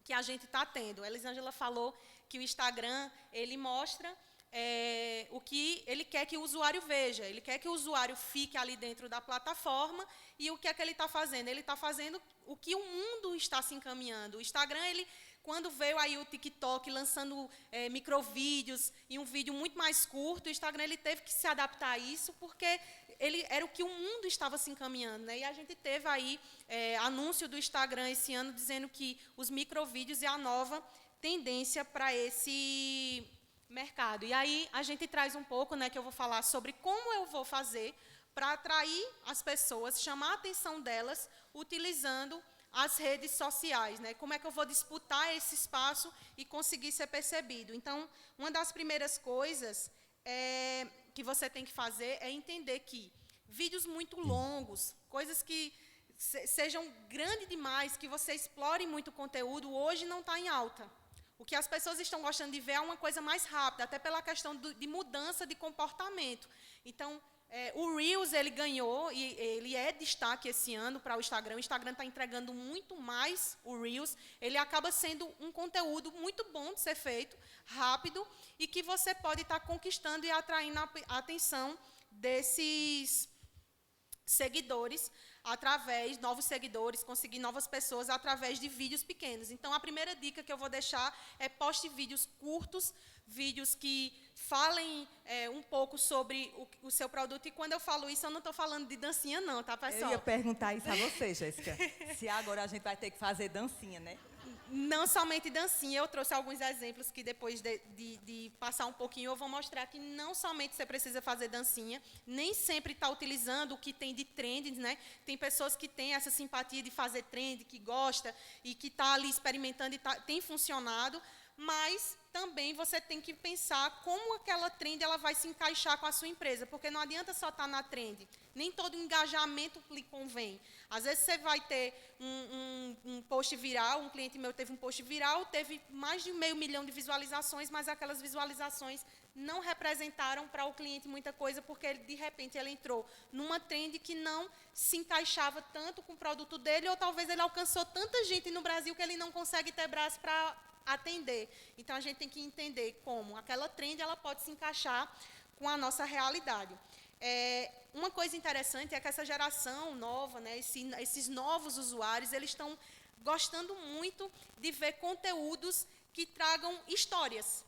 que a gente está tendo. A Elisângela falou que o Instagram, ele mostra... o que ele quer que o usuário veja, ele quer que o usuário fique ali dentro da plataforma, e o que é que ele está fazendo? Ele está fazendo o que o mundo está se encaminhando. O Instagram, quando veio aí o TikTok lançando microvídeos e um vídeo muito mais curto, o Instagram ele teve que se adaptar a isso, porque ele era o que o mundo estava se encaminhando, né? E a gente teve aí anúncio do Instagram esse ano dizendo que os microvídeos é a nova tendência para esse mercado. E aí a gente traz um pouco, né, que eu vou falar sobre como eu vou fazer para atrair as pessoas, chamar a atenção delas, utilizando as redes sociais, né? Como é que eu vou disputar esse espaço e conseguir ser percebido? Então, uma das primeiras coisas que você tem que fazer é entender que vídeos muito longos, coisas que sejam grandes demais, que você explore muito conteúdo, hoje não está em alta. O que as pessoas estão gostando de ver é uma coisa mais rápida, até pela questão de mudança de comportamento. Então, o Reels, ele ganhou, e ele é destaque esse ano para o Instagram. O Instagram está entregando muito mais o Reels. Ele acaba sendo um conteúdo muito bom de ser feito, rápido, e que você pode estar conquistando e atraindo a atenção desses seguidores, novos seguidores, conseguir novas pessoas através de vídeos pequenos. Então, a primeira dica que eu vou deixar é poste vídeos curtos, vídeos que falem um pouco sobre o seu produto. E quando eu falo isso, eu não estou falando de dancinha não, tá, pessoal? Eu ia perguntar isso a você, Jéssica, se agora a gente vai ter que fazer dancinha, né? Não somente dancinha, eu trouxe alguns exemplos que depois de passar um pouquinho eu vou mostrar que não somente você precisa fazer dancinha, nem sempre está utilizando o que tem de trends, né? Tem pessoas que têm essa simpatia de fazer trend, que gosta e que está ali experimentando e tem funcionado, mas também você tem que pensar como aquela trend ela vai se encaixar com a sua empresa, porque não adianta só estar na trend, nem todo engajamento lhe convém. Às vezes você vai ter um post viral, um cliente meu teve um post viral, teve mais de 500 mil de visualizações, mas aquelas visualizações não representaram para o cliente muita coisa, porque de repente ele entrou numa trend que não se encaixava tanto com o produto dele, ou talvez ele alcançou tanta gente no Brasil que ele não consegue ter braço para atender. Então, a gente tem que entender como aquela trend ela pode se encaixar com a nossa realidade. Uma coisa interessante é que essa geração nova, né, esses novos usuários, eles estão gostando muito de ver conteúdos que tragam histórias.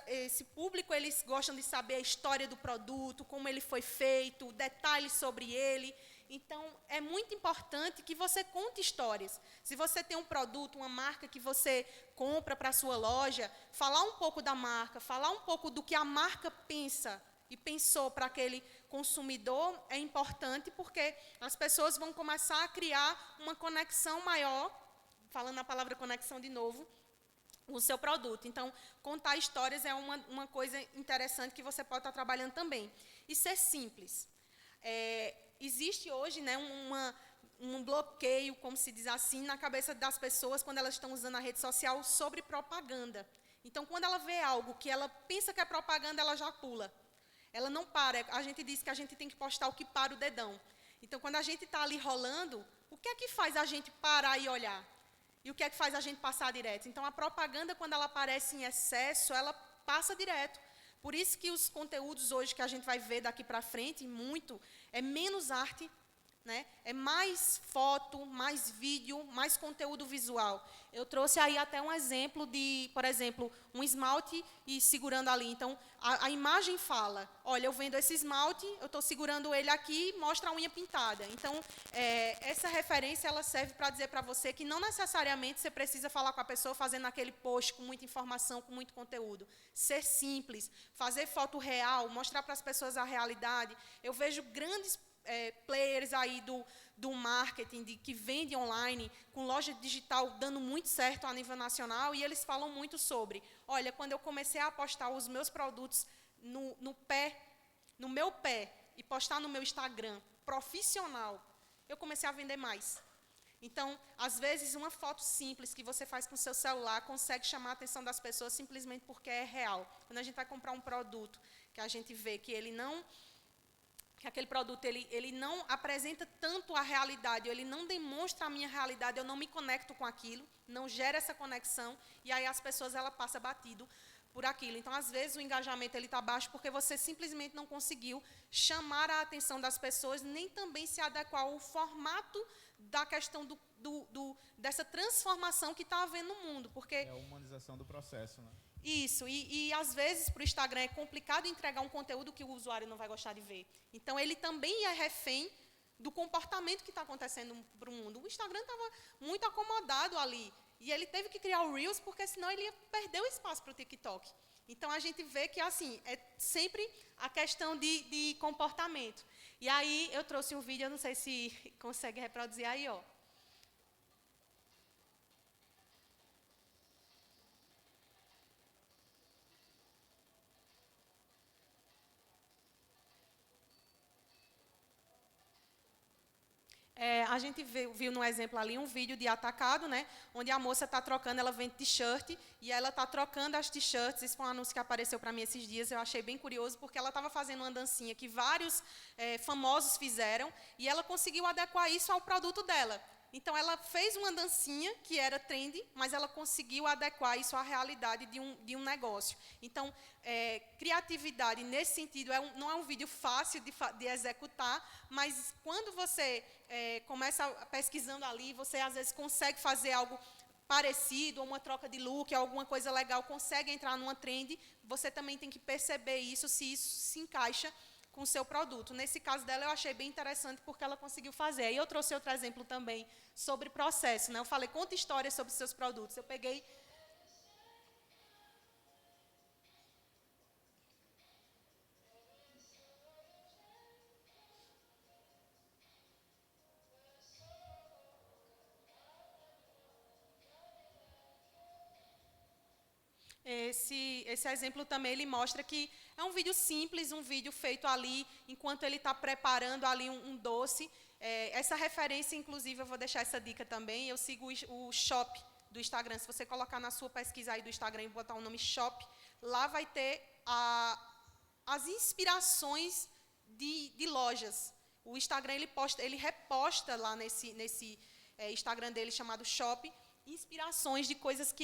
Esse público, eles gostam de saber a história do produto, como ele foi feito, detalhes sobre ele. Então, é muito importante que você conte histórias. Se você tem um produto, uma marca que você compra para a sua loja, falar um pouco da marca, falar um pouco do que a marca pensa e pensou para aquele consumidor é importante, porque as pessoas vão começar a criar uma conexão maior, falando a palavra conexão de novo, o seu produto. Então, contar histórias é uma coisa interessante que você pode estar trabalhando também. E ser simples. Existe hoje, né, um bloqueio, como se diz assim, na cabeça das pessoas quando elas estão usando a rede social sobre propaganda. Então, quando ela vê algo que ela pensa que é propaganda, ela já pula. Ela não para. A gente diz que a gente tem que postar o que para o dedão. Então, quando a gente está ali rolando, o que é que faz a gente parar e olhar? E o que é que faz a gente passar direto? Então, a propaganda, quando ela aparece em excesso, ela passa direto. Por isso que os conteúdos hoje que a gente vai ver daqui para frente, muito, é menos arte, né? É mais foto, mais vídeo, mais conteúdo visual. Eu trouxe aí até um exemplo de, por exemplo, um esmalte e segurando ali. Então, a imagem fala, olha, eu vendo esse esmalte, eu estou segurando ele aqui, mostra a unha pintada. Então, essa referência ela serve para dizer para você que não necessariamente você precisa falar com a pessoa fazendo aquele post com muita informação, com muito conteúdo. Ser simples, fazer foto real, mostrar para as pessoas a realidade. Eu vejo grandes players aí do marketing, que vendem online, com loja digital dando muito certo a nível nacional, e eles falam muito sobre, olha, quando eu comecei a postar os meus produtos no meu pé, e postar no meu Instagram profissional, eu comecei a vender mais. Então, às vezes, uma foto simples que você faz com o seu celular consegue chamar a atenção das pessoas simplesmente porque é real. Quando a gente vai comprar um produto que a gente vê que ele não... que aquele produto ele não apresenta tanto a realidade, ele não demonstra a minha realidade, eu não me conecto com aquilo, não gera essa conexão, e aí as pessoas ela passa batido por aquilo. Então, às vezes, o engajamento está baixo porque você simplesmente não conseguiu chamar a atenção das pessoas, nem também se adequar ao formato da questão dessa transformação que está havendo no mundo. Porque é a humanização do processo, né? Isso, e às vezes para o Instagram é complicado entregar um conteúdo que o usuário não vai gostar de ver. Então, ele também é refém do comportamento que está acontecendo para o mundo. O Instagram estava muito acomodado ali, e ele teve que criar o Reels, porque senão ele ia perder o espaço para o TikTok. Então, a gente vê que assim, é sempre a questão de comportamento. E aí, eu trouxe um vídeo, eu não sei se consegue reproduzir aí, ó. A gente viu no exemplo ali um vídeo de atacado, né, onde a moça está trocando, ela vende t-shirt, e ela está trocando as t-shirts. Isso foi um anúncio que apareceu para mim esses dias, eu achei bem curioso, porque ela estava fazendo uma dancinha que vários famosos fizeram, e ela conseguiu adequar isso ao produto dela. Então, ela fez uma dancinha que era trendy, mas ela conseguiu adequar isso à realidade de um negócio. Então, criatividade, nesse sentido, não é um vídeo fácil de executar, mas quando você começa pesquisando ali, você, às vezes, consegue fazer algo parecido, ou uma troca de look, alguma coisa legal, consegue entrar numa trend, você também tem que perceber isso, se isso se encaixa com o seu produto. Nesse caso dela, eu achei bem interessante porque ela conseguiu fazer. Aí eu trouxe outro exemplo também sobre processo, né? Eu falei, conta histórias sobre os seus produtos. Eu peguei... Esse exemplo também ele mostra que é um vídeo simples, um vídeo feito ali enquanto ele está preparando ali um doce. Essa referência, inclusive, eu vou deixar essa dica também. Eu sigo o Shop do Instagram. Se você colocar na sua pesquisa aí do Instagram e botar o nome Shop, lá vai ter as inspirações de lojas. O Instagram ele reposta lá nesse Instagram dele chamado Shop, inspirações de coisas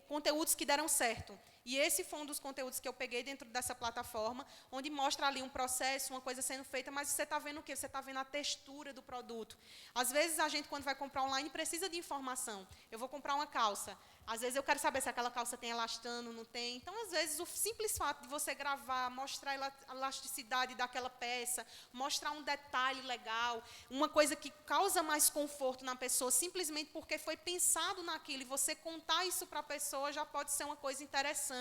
conteúdos que deram certo. E esse foi um dos conteúdos que eu peguei dentro dessa plataforma, onde mostra ali um processo, uma coisa sendo feita, mas você está vendo o quê? Você está vendo a textura do produto. Às vezes, a gente, quando vai comprar online, precisa de informação. Eu vou comprar uma calça. Às vezes, eu quero saber se aquela calça tem elastano, não tem. Então, às vezes, o simples fato de você gravar, mostrar a elasticidade daquela peça, mostrar um detalhe legal, uma coisa que causa mais conforto na pessoa, simplesmente porque foi pensado naquilo, e você contar isso para a pessoa já pode ser uma coisa interessante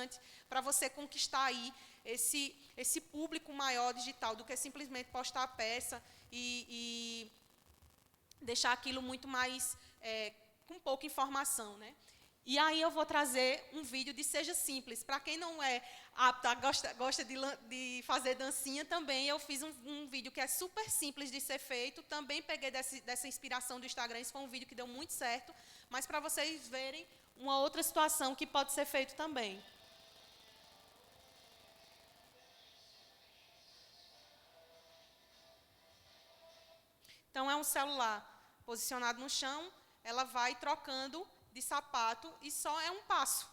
para você conquistar aí esse público maior digital, do que simplesmente postar a peça e deixar aquilo muito mais, com pouca informação, né? E aí eu vou trazer um vídeo de Seja Simples. Para quem não é apto, gosta de fazer dancinha também, eu fiz um vídeo que é super simples de ser feito. Também peguei dessa inspiração do Instagram. Esse foi um vídeo que deu muito certo. Mas para vocês verem uma outra situação que pode ser feito também. Então, é um celular posicionado no chão, ela vai trocando de sapato e só é um passo.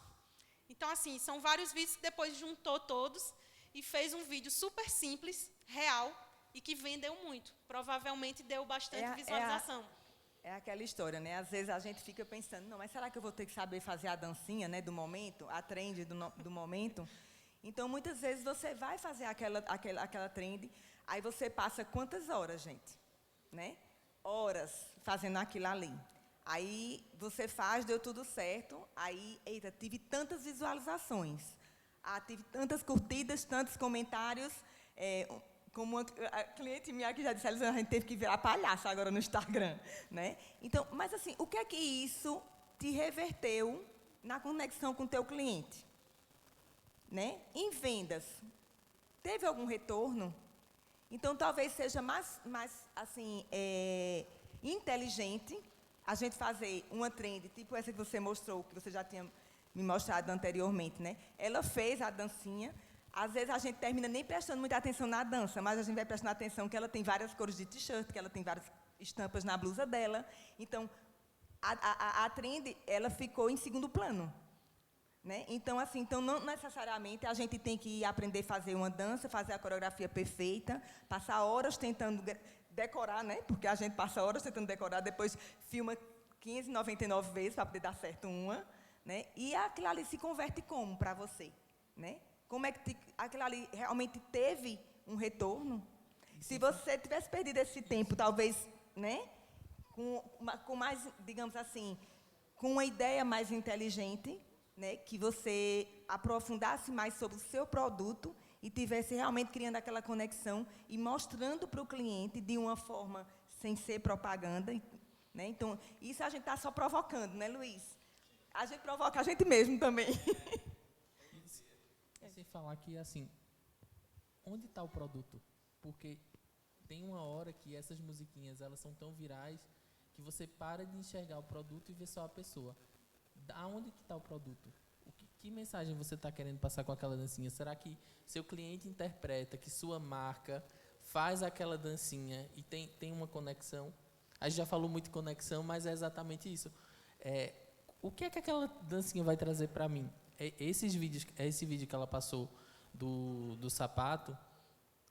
Então, assim, são vários vídeos que depois juntou todos e fez um vídeo super simples, real, e que vendeu muito. Provavelmente deu bastante É a- é a- visualização. É aquela história, né? Às vezes a gente fica pensando, não, mas será que eu vou ter que saber fazer a dancinha, né, do momento, a trend do momento? Então, muitas vezes você vai fazer aquela trend, aí você passa quantas horas, gente? Né? Horas fazendo aquilo ali. Aí você faz, deu tudo certo, aí, eita, tive tantas visualizações, tive tantas curtidas, tantos comentários, como a cliente minha que já disse, a gente teve que virar palhaço agora no Instagram, né? Então, mas assim, o que é que isso te reverteu na conexão com o teu cliente? Né? Em vendas, teve algum retorno? Então, talvez seja mais assim, inteligente a gente fazer uma trend, tipo essa que você mostrou, que você já tinha me mostrado anteriormente, né? Ela fez a dancinha. Às vezes a gente termina nem prestando muita atenção na dança, mas a gente vai prestando atenção que ela tem várias cores de t-shirt, que ela tem várias estampas na blusa dela. Então, a trend, ela ficou em segundo plano. Né? Então, assim, então, não necessariamente a gente tem que aprender a fazer uma dança, fazer a coreografia perfeita, passar horas tentando decorar, né? Porque a gente passa horas tentando decorar, depois filma 599 vezes para poder dar certo uma. Né? E aquilo ali se converte como para você? Né? Como é que aquilo ali realmente teve um retorno? Se você tivesse perdido esse tempo, talvez, né? Com mais, digamos assim, com uma ideia mais inteligente, né, que você aprofundasse mais sobre o seu produto e tivesse realmente criando aquela conexão e mostrando para o cliente de uma forma sem ser propaganda. Né? Então, isso a gente está só provocando, né, Luiz? A gente provoca a gente mesmo também. Sem falar que, assim, onde está o produto? Porque tem uma hora que essas musiquinhas, elas são tão virais que você para de enxergar o produto e vê só a pessoa. Aonde que está o produto? Que mensagem você está querendo passar com aquela dancinha? Será que seu cliente interpreta que sua marca faz aquela dancinha e tem uma conexão? A gente já falou muito de conexão, mas é exatamente isso. O que é que aquela dancinha vai trazer para mim? Esse vídeo que ela passou do sapato,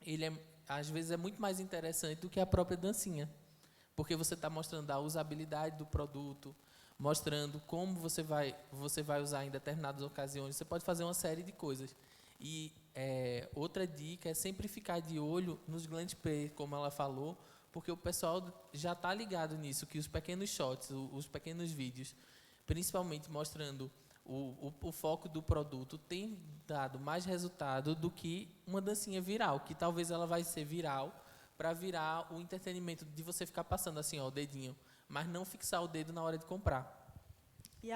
ele às vezes é muito mais interessante do que a própria dancinha, porque você está mostrando a usabilidade do produto, mostrando como você vai usar em determinadas ocasiões. Você pode fazer uma série de coisas. E outra dica é sempre ficar de olho nos grandes players, como ela falou, porque o pessoal já está ligado nisso, que os pequenos shots, os pequenos vídeos, principalmente mostrando o foco do produto, tem dado mais resultado do que uma dancinha viral, que talvez ela vai ser viral para virar o entretenimento de você ficar passando assim, ó, o dedinho, mas não fixar o dedo na hora de comprar. E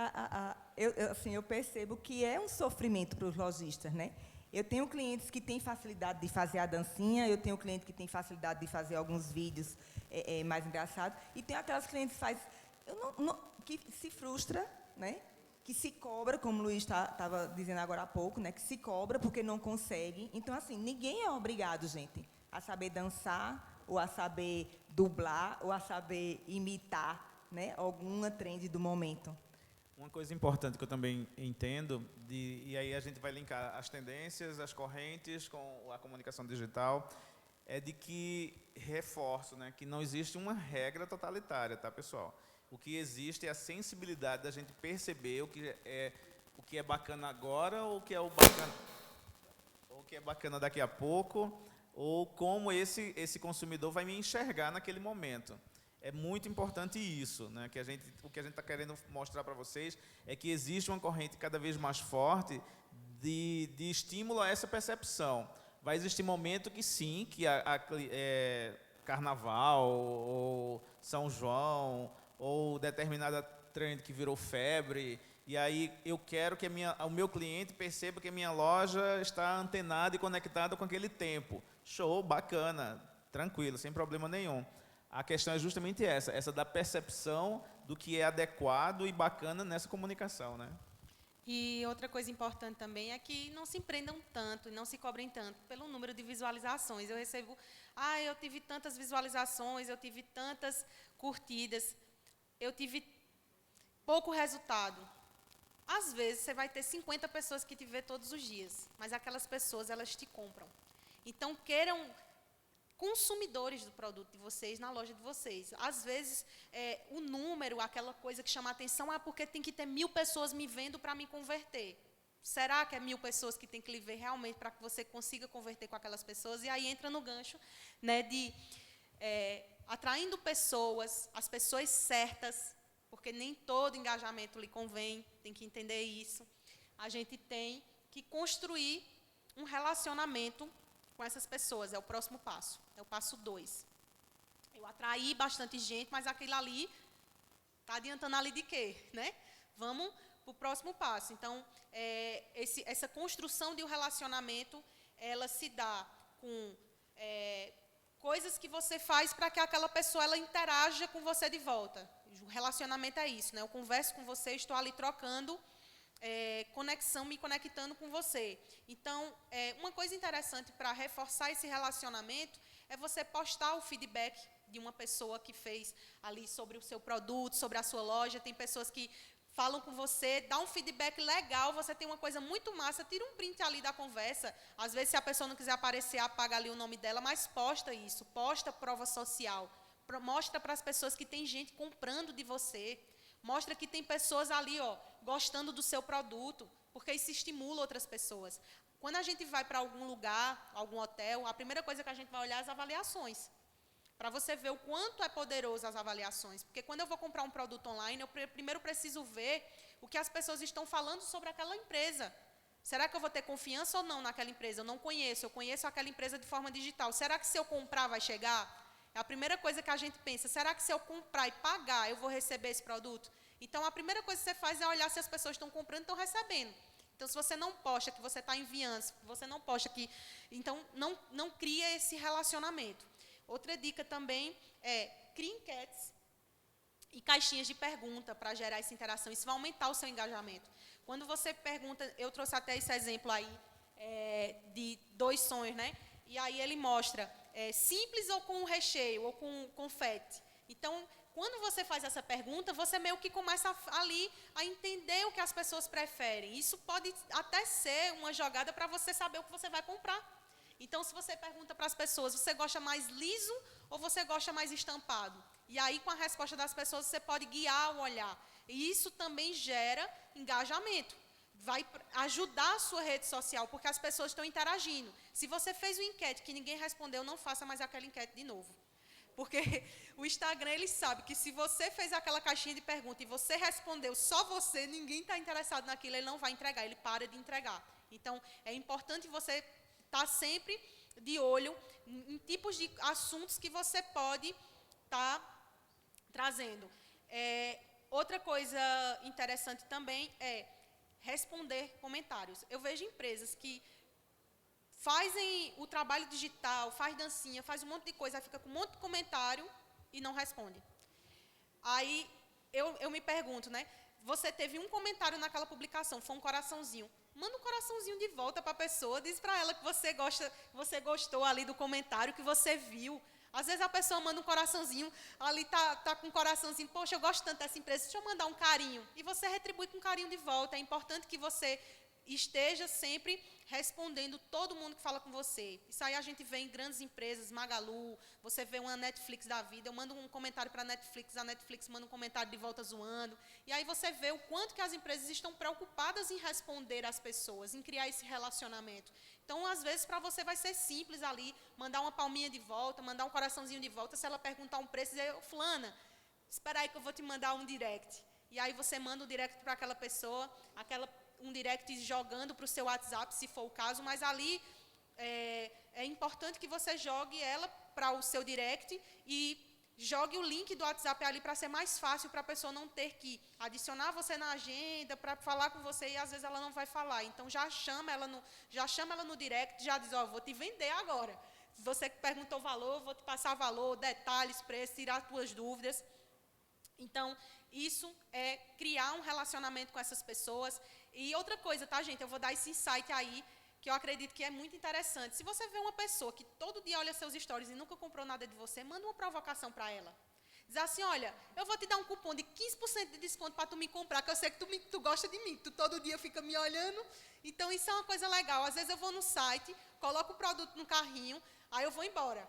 eu percebo que é um sofrimento para os lojistas, né? Eu tenho clientes que têm facilidade de fazer a dancinha, eu tenho cliente que tem facilidade de fazer alguns vídeos mais engraçados, e tem aquelas clientes que se frustra, né? Que se cobra, como o Luiz estava dizendo agora há pouco, né? Que se cobra porque não consegue. Então, assim, ninguém é obrigado, gente, a saber dançar, ou a saber dublar, ou a saber imitar, né, alguma trend do momento. Uma coisa importante que eu também entendo, e aí a gente vai linkar as tendências, as correntes com a comunicação digital, é de que, reforço, né, que não existe uma regra totalitária, tá, pessoal? O que existe é a sensibilidade da gente perceber o que é bacana agora, ou o que é bacana daqui a pouco, ou como esse consumidor vai me enxergar naquele momento. É muito importante isso, né? O que a gente está querendo mostrar para vocês é que existe uma corrente cada vez mais forte de estímulo a essa percepção. Vai existir momento que sim, que Carnaval, ou São João, ou determinada trend que virou febre, e aí eu quero que o meu cliente perceba que a minha loja está antenada e conectada com aquele tempo. Show, bacana, tranquilo, sem problema nenhum. A questão é justamente essa da percepção do que é adequado e bacana nessa comunicação, né? E outra coisa importante também é que não se empreendam tanto e não se cobrem tanto pelo número de visualizações. Eu recebo, eu tive tantas visualizações, eu tive tantas curtidas, eu tive pouco resultado. Às vezes, você vai ter 50 pessoas que te vê todos os dias, mas aquelas pessoas, elas te compram. Então, consumidores do produto de vocês na loja de vocês. Às vezes, o número, aquela coisa que chama a atenção, porque tem que ter 1000 pessoas me vendo para me converter. Será que é 1000 pessoas que tem que lhe ver realmente para que você consiga converter com aquelas pessoas? E aí entra no gancho, né, de atraindo pessoas, as pessoas certas, porque nem todo engajamento lhe convém, tem que entender isso. A gente tem que construir um relacionamento com essas pessoas, é o próximo passo, é o passo 2. Eu atraí bastante gente, mas aquilo ali está adiantando ali de quê? Né? Vamos para o próximo passo. Então, essa construção de um relacionamento, ela se dá com coisas que você faz para que aquela pessoa ela interaja com você de volta. O relacionamento é isso, né? Eu converso com você, estou ali trocando conexão, me conectando com você. Então, uma coisa interessante para reforçar esse relacionamento é você postar o feedback de uma pessoa que fez ali sobre o seu produto, sobre a sua loja. Tem pessoas que falam com você, dá um feedback legal, você tem uma coisa muito massa, tira um print ali da conversa. Às vezes, se a pessoa não quiser aparecer, apaga ali o nome dela, mas posta isso, posta prova social. Mostra para as pessoas que tem gente comprando de você. Mostra que tem pessoas ali, gostando do seu produto, porque isso estimula outras pessoas. Quando a gente vai para algum lugar, algum hotel, a primeira coisa que a gente vai olhar é as avaliações. Para você ver o quanto é poderoso as avaliações. Porque quando eu vou comprar um produto online, eu primeiro preciso ver o que as pessoas estão falando sobre aquela empresa. Será que eu vou ter confiança ou não naquela empresa? Eu não conheço, eu conheço aquela empresa de forma digital. Será que se eu comprar vai chegar? É a primeira coisa que a gente pensa, será que se eu comprar e pagar, eu vou receber esse produto? Então, a primeira coisa que você faz é olhar se as pessoas estão comprando e estão recebendo. Então, se você não posta que você está enviando, se você não posta que... Então, não cria esse relacionamento. Outra dica também crie enquetes e caixinhas de pergunta para gerar essa interação. Isso vai aumentar o seu engajamento. Quando você pergunta, eu trouxe até esse exemplo aí de 2 sonhos, né? E aí ele mostra simples ou com recheio, ou com confete. Então, quando você faz essa pergunta, você meio que começa ali a entender o que as pessoas preferem. Isso pode até ser uma jogada para você saber o que você vai comprar. Então, se você pergunta para as pessoas, você gosta mais liso ou você gosta mais estampado? E aí, com a resposta das pessoas, você pode guiar o olhar. E isso também gera engajamento. Vai ajudar a sua rede social, porque as pessoas estão interagindo. Se você fez uma enquete que ninguém respondeu, não faça mais aquela enquete de novo. Porque o Instagram, ele sabe que se você fez aquela caixinha de pergunta e você respondeu só você, ninguém está interessado naquilo, ele não vai entregar, ele para de entregar. Então, é importante você estar sempre de olho em tipos de assuntos que você pode estar trazendo. Outra coisa interessante também é responder comentários. Eu vejo empresas que fazem o trabalho digital, faz dancinha, faz um monte de coisa, aí fica com um monte de comentário e não responde. Aí eu me pergunto, né? Você teve um comentário naquela publicação, foi um coraçãozinho. Manda um coraçãozinho de volta para a pessoa, diz para ela que você gostou ali do comentário, que você viu. Às vezes a pessoa manda um coraçãozinho, ali tá com um coraçãozinho, poxa, eu gosto tanto dessa empresa, deixa eu mandar um carinho. E você retribui com carinho de volta. É importante que você esteja sempre respondendo todo mundo que fala com você. Isso aí a gente vê em grandes empresas, Magalu, você vê uma Netflix da vida, eu mando um comentário para a Netflix manda um comentário de volta zoando. E aí você vê o quanto que as empresas estão preocupadas em responder às pessoas, em criar esse relacionamento. Então, às vezes, para você vai ser simples ali, mandar uma palminha de volta, mandar um coraçãozinho de volta, se ela perguntar um preço, dizer, fulana, espera aí que eu vou te mandar um direct. E aí você manda um direct para aquela pessoa, um direct jogando para o seu WhatsApp, se for o caso, mas ali é importante que você jogue ela para o seu direct e jogue o link do WhatsApp ali para ser mais fácil para a pessoa não ter que adicionar você na agenda para falar com você e às vezes ela não vai falar. Então já chama ela no direct, já diz, vou te vender agora. Você que perguntou o valor, vou te passar valor, detalhes, preço, tirar as tuas dúvidas. Então, isso é criar um relacionamento com essas pessoas. E outra coisa, tá, gente? Eu vou dar esse insight aí, que eu acredito que é muito interessante. Se você vê uma pessoa que todo dia olha seus stories e nunca comprou nada de você, manda uma provocação para ela. Diz assim, olha, eu vou te dar um cupom de 15% de desconto para tu me comprar, que eu sei que tu gosta de mim, tu todo dia fica me olhando. Então, isso é uma coisa legal. Às vezes eu vou no site, coloco o produto no carrinho, aí eu vou embora.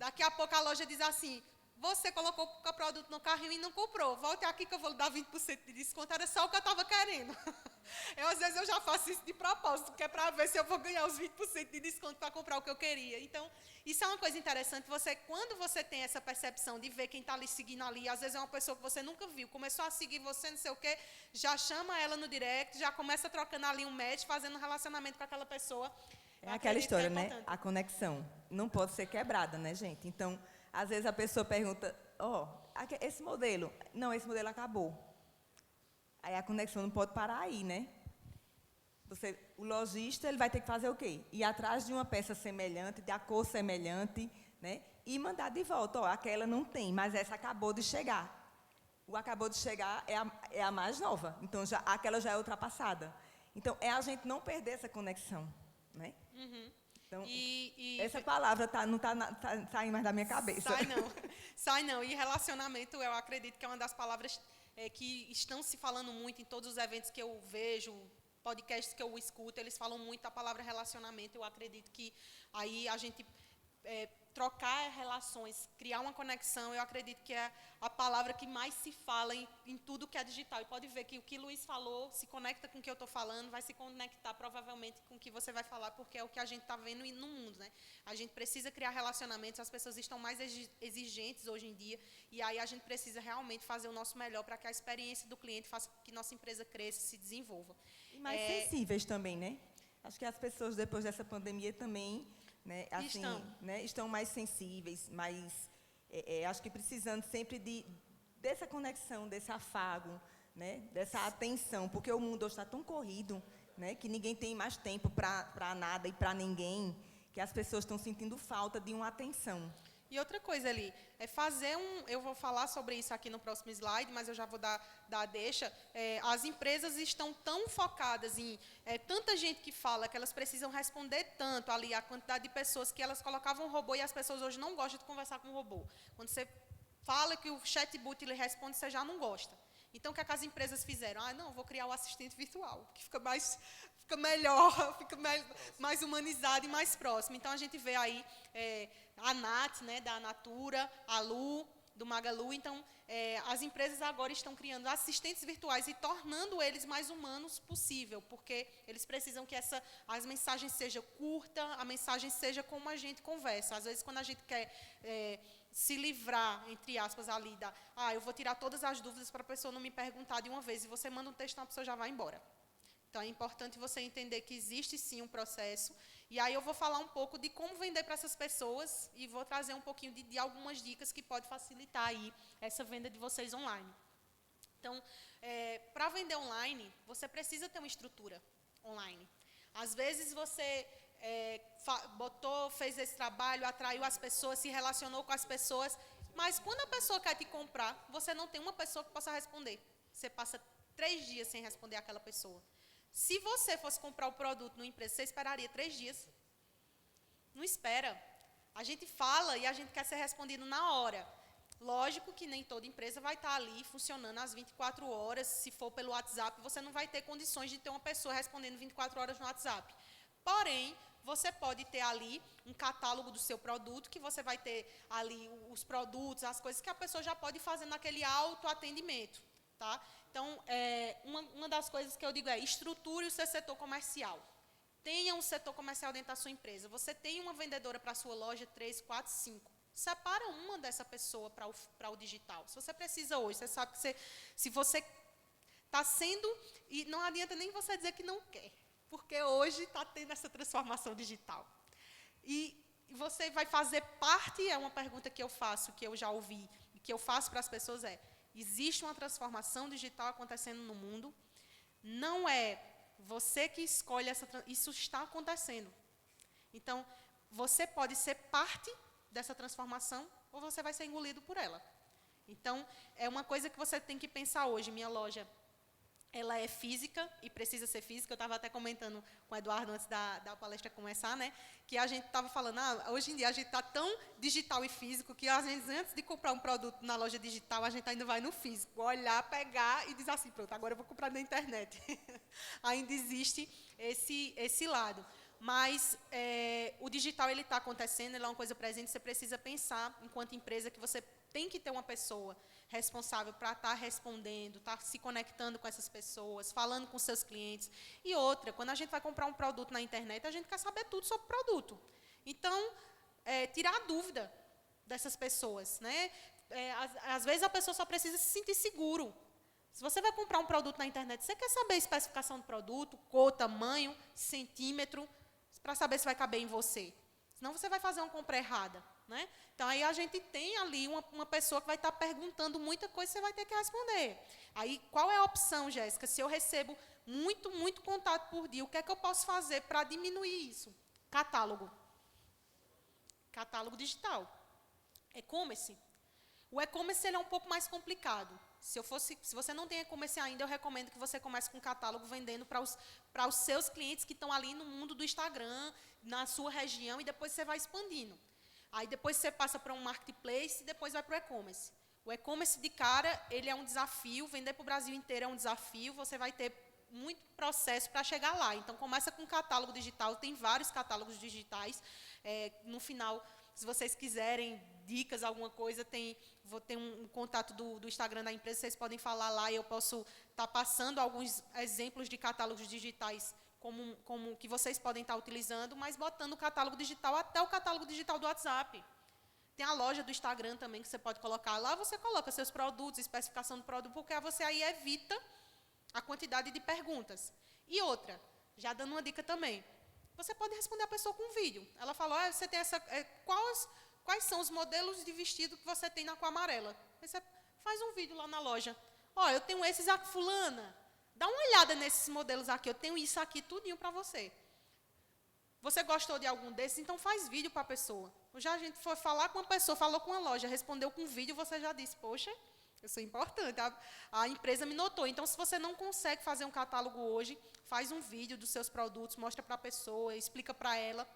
Daqui a pouco a loja diz assim, você colocou o produto no carrinho e não comprou. Volte aqui que eu vou lhe dar 20% de desconto. Era só o que eu estava querendo. Às vezes, eu já faço isso de propósito, que é para ver se eu vou ganhar os 20% de desconto para comprar o que eu queria. Então, isso é uma coisa interessante. Quando você tem essa percepção de ver quem está lhe seguindo ali, às vezes é uma pessoa que você nunca viu, começou a seguir você, não sei o quê, já chama ela no direct, já começa trocando ali um match, fazendo um relacionamento com aquela pessoa. É aquela história, né? A conexão não pode ser quebrada, né, gente? Então, às vezes a pessoa pergunta, esse modelo, não, esse modelo acabou. Aí a conexão não pode parar aí, né? O lojista, ele vai ter que fazer o quê? Ir atrás de uma peça semelhante, de a cor semelhante, né? E mandar de volta, aquela não tem, mas essa acabou de chegar. O acabou de chegar é a mais nova, então aquela já é ultrapassada. Então, é a gente não perder essa conexão, né? Uhum. Então, essa palavra não está saindo mais da minha cabeça. Sai não. E relacionamento, eu acredito que é uma das palavras que estão se falando muito em todos os eventos que eu vejo, podcasts que eu escuto, eles falam muito a palavra relacionamento. Eu acredito que aí a gente trocar relações, criar uma conexão, eu acredito que é a palavra que mais se fala em tudo que é digital. E pode ver que o que o Luiz falou se conecta com o que eu estou falando, vai se conectar provavelmente com o que você vai falar, porque é o que a gente está vendo no mundo, né? A gente precisa criar relacionamentos, as pessoas estão mais exigentes hoje em dia, e aí a gente precisa realmente fazer o nosso melhor para que a experiência do cliente faça com que nossa empresa cresça, se desenvolva. E mais sensíveis também, né? Acho que as pessoas, depois dessa pandemia, também... Né, assim, estão mais sensíveis, acho que precisando sempre dessa conexão, desse afago, né, dessa atenção, porque o mundo hoje está tão corrido, né, que ninguém tem mais tempo para nada e para ninguém, que as pessoas estão sentindo falta de uma atenção. E outra coisa ali, eu vou falar sobre isso aqui no próximo slide, mas eu já vou dar a deixa. As empresas estão tão focadas em tanta gente que fala que elas precisam responder tanto ali, a quantidade de pessoas que elas colocavam um robô, e as pessoas hoje não gostam de conversar com o robô. Quando você fala que o chatbot lhe responde, você já não gosta. Então, o que as empresas fizeram? Não, vou criar o assistente virtual, que fica melhor, fica mais humanizado e mais próximo. Então, a gente vê aí a Nath, né, da Natura, a Lu, do Magalu. Então, as empresas agora estão criando assistentes virtuais e tornando eles mais humanos possível, porque eles precisam que as mensagens sejam curtas, a mensagem seja como a gente conversa. Às vezes, quando a gente quer se livrar, entre aspas, ali eu vou tirar todas as dúvidas para a pessoa não me perguntar de uma vez, e você manda um texto, a pessoa já vai embora. Então, é importante você entender que existe, sim, um processo. E aí eu vou falar um pouco de como vender para essas pessoas e vou trazer um pouquinho de algumas dicas que podem facilitar aí essa venda de vocês online. Então, para vender online, você precisa ter uma estrutura online. Às vezes, você fez esse trabalho, atraiu as pessoas, se relacionou com as pessoas, mas quando a pessoa quer te comprar, você não tem uma pessoa que possa responder. Você passa 3 dias sem responder àquela pessoa. Se você fosse comprar o produto numa empresa, você esperaria 3 dias? Não espera. A gente fala e a gente quer ser respondido na hora. Lógico que nem toda empresa vai estar ali funcionando às 24 horas. Se for pelo WhatsApp, você não vai ter condições de ter uma pessoa respondendo 24 horas no WhatsApp. Porém, você pode ter ali um catálogo do seu produto, que você vai ter ali os produtos, as coisas que a pessoa já pode fazer naquele autoatendimento. Tá? Então, uma das coisas que eu digo estruture o seu setor comercial. Tenha um setor comercial dentro da sua empresa. Você tem uma vendedora para a sua loja, 3, 4, 5. Separa uma dessa pessoa para o digital. Se você precisa hoje, você sabe que se você está sendo... E não adianta nem você dizer que não quer, porque hoje está tendo essa transformação digital. E você vai fazer parte, é uma pergunta que eu faço, que eu já ouvi, e que eu faço para as pessoas existe uma transformação digital acontecendo no mundo. Não é você que escolhe isso está acontecendo. Então, você pode ser parte dessa transformação ou você vai ser engolido por ela. Então, é uma coisa que você tem que pensar hoje. Minha loja, ela é física e precisa ser física. Eu estava até comentando com o Eduardo antes da palestra começar, né? Que a gente estava falando, hoje em dia a gente está tão digital e físico que às vezes antes de comprar um produto na loja digital, a gente ainda vai no físico, olhar, pegar e dizer assim, pronto, agora eu vou comprar na internet. Ainda existe esse lado. mas o digital ele está acontecendo, ele é uma coisa presente, você precisa pensar, enquanto empresa, que você tem que ter uma pessoa responsável para estar respondendo, estar se conectando com essas pessoas, falando com seus clientes. E outra, quando a gente vai comprar um produto na internet, a gente quer saber tudo sobre o produto. Então, tirar a dúvida dessas pessoas, né? Às vezes a pessoa só precisa se sentir seguro. Se você vai comprar um produto na internet, você quer saber a especificação do produto, cor, tamanho, centímetro, para saber se vai caber em você. Senão você vai fazer uma compra errada, né? Então, aí a gente tem ali uma pessoa que vai estar perguntando muita coisa, você vai ter que responder. Aí, qual é a opção, Jéssica? Se eu recebo muito contato por dia, o que é que eu posso fazer para diminuir isso? Catálogo. Catálogo digital. E-commerce. O e-commerce ele é um pouco mais complicado. Se você não tem e-commerce ainda, eu recomendo que você comece com um catálogo vendendo para os seus clientes que estão ali no mundo do Instagram, na sua região, e depois você vai expandindo. Aí depois você passa para um marketplace e depois vai para o e-commerce. O e-commerce de cara, ele é um desafio, vender para o Brasil inteiro é um desafio, você vai ter muito processo para chegar lá. Então, começa com um catálogo digital, tem vários catálogos digitais. No final, se vocês quiserem dicas, alguma coisa, vou ter um contato do Instagram da empresa, vocês podem falar lá e eu posso estar passando alguns exemplos de catálogos digitais como que vocês podem estar utilizando, mas botando o catálogo digital até o catálogo digital do WhatsApp. Tem a loja do Instagram também que você pode colocar lá, você coloca seus produtos, especificação do produto, porque você aí evita a quantidade de perguntas. E outra, já dando uma dica também, você pode responder a pessoa com um vídeo. Ela fala, você tem quais são os modelos de vestido que você tem na cor amarela? Aí você faz um vídeo lá na loja. Eu tenho esses aqui, fulana. Dá uma olhada nesses modelos aqui, eu tenho isso aqui, tudinho para você. Você gostou de algum desses? Então faz vídeo para a pessoa. Já a gente foi falar com uma pessoa, falou com uma loja, respondeu com um vídeo, você já disse, poxa, eu sou importante, a empresa me notou. Então, se você não consegue fazer um catálogo hoje, faz um vídeo dos seus produtos, mostra para a pessoa, explica para ela,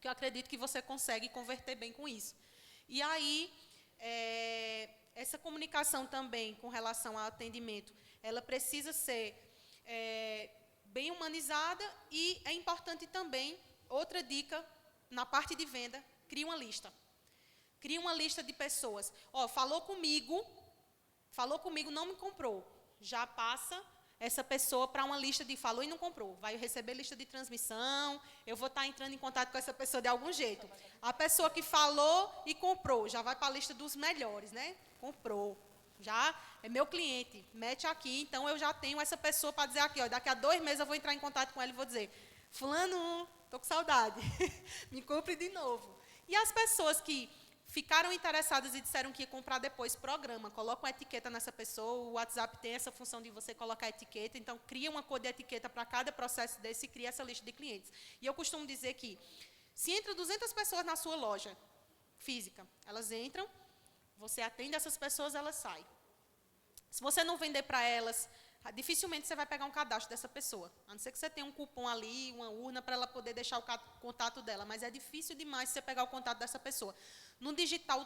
que eu acredito que você consegue converter bem com isso. E aí, essa comunicação também com relação ao atendimento, ela precisa ser bem humanizada e é importante também, outra dica, na parte de venda, crie uma lista. Crie uma lista de pessoas. Falou comigo, não me comprou. Já passa essa pessoa para uma lista de falou e não comprou. Vai receber lista de transmissão, eu vou estar entrando em contato com essa pessoa de algum jeito. A pessoa que falou e comprou, já vai para a lista dos melhores, né? Comprou. Já é meu cliente, mete aqui, então eu já tenho essa pessoa para dizer aqui, daqui a 2 meses eu vou entrar em contato com ela e vou dizer, fulano, estou com saudade, me compre de novo. E as pessoas que ficaram interessadas e disseram que ia comprar depois, programa, coloca uma etiqueta nessa pessoa, o WhatsApp tem essa função de você colocar etiqueta, então cria uma cor de etiqueta para cada processo desse e cria essa lista de clientes. E eu costumo dizer que, se entra 200 pessoas na sua loja física, elas entram, você atende essas pessoas, elas saem. Se você não vender para elas, dificilmente você vai pegar um cadastro dessa pessoa. A não ser que você tenha um cupom ali, uma urna para ela poder deixar o contato dela. Mas é difícil demais você pegar o contato dessa pessoa. No digital,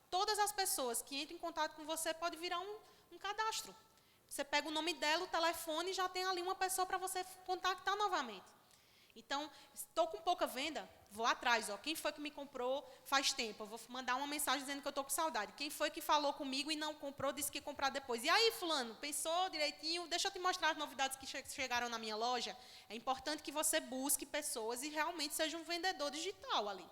todas as pessoas que entram em contato com você podem virar um cadastro. Você pega o nome dela, o telefone e já tem ali uma pessoa para você contactar novamente. Então, estou com pouca venda, vou atrás. Quem foi que me comprou faz tempo? Eu vou mandar uma mensagem dizendo que eu estou com saudade. Quem foi que falou comigo e não comprou, disse que ia comprar depois. E aí, fulano, pensou direitinho? Deixa eu te mostrar as novidades que chegaram na minha loja. É importante que você busque pessoas e realmente seja um vendedor digital ali.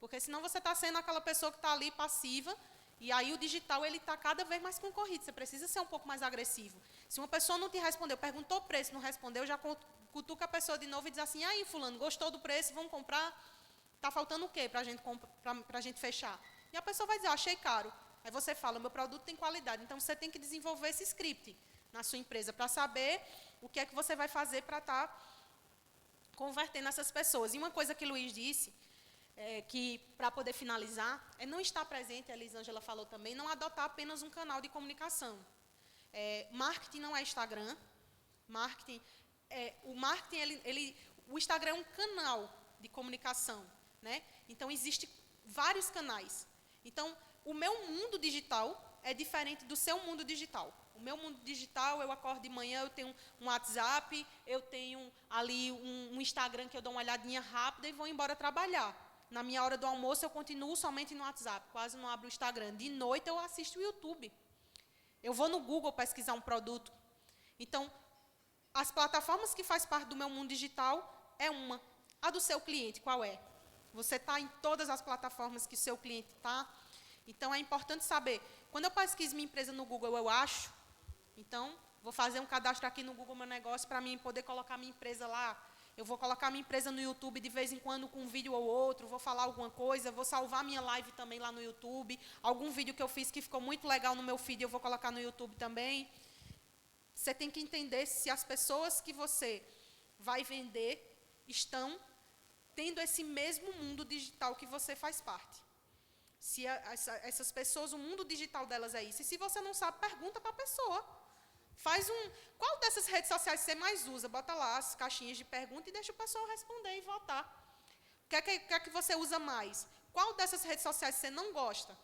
Porque senão você está sendo aquela pessoa que está ali passiva, e aí o digital está cada vez mais concorrido. Você precisa ser um pouco mais agressivo. Se uma pessoa não te respondeu, perguntou o preço, não respondeu, já cutuca a pessoa de novo e diz assim, aí fulano, gostou do preço, vamos comprar? Está faltando o quê para a gente fechar? E a pessoa vai dizer, achei caro. Aí você fala, meu produto tem qualidade. Então, você tem que desenvolver esse script na sua empresa para saber o que é que você vai fazer para estar convertendo essas pessoas. E uma coisa que o Luiz disse, que para poder finalizar, é não estar presente, a Elisângela falou também, não adotar apenas um canal de comunicação. Marketing não é Instagram. O Instagram é um canal de comunicação, né? Então, existem vários canais. Então, o meu mundo digital é diferente do seu mundo digital. O meu mundo digital, eu acordo de manhã, eu tenho um WhatsApp, eu tenho ali um Instagram que eu dou uma olhadinha rápida e vou embora trabalhar. Na minha hora do almoço, eu continuo somente no WhatsApp, quase não abro o Instagram. De noite, eu assisto o YouTube. Eu vou no Google pesquisar um produto. Então, as plataformas que faz parte do meu mundo digital é uma. A do seu cliente, qual é? Você está em todas as plataformas que o seu cliente está. Então, é importante saber. Quando eu pesquiso minha empresa no Google, eu acho. Então, vou fazer um cadastro aqui no Google Meu Negócio para mim poder colocar minha empresa lá. Eu vou colocar minha empresa no YouTube de vez em quando com um vídeo ou outro, vou falar alguma coisa, vou salvar minha live também lá no YouTube. Algum vídeo que eu fiz que ficou muito legal no meu feed, eu vou colocar no YouTube também. Você tem que entender se as pessoas que você vai vender estão tendo esse mesmo mundo digital que você faz parte. Se essas pessoas, o mundo digital delas é isso. E se você não sabe, pergunta para a pessoa. Qual dessas redes sociais você mais usa? Bota lá as caixinhas de pergunta e deixa o pessoal responder e votar. O que é que você usa mais? Qual dessas redes sociais você não gosta?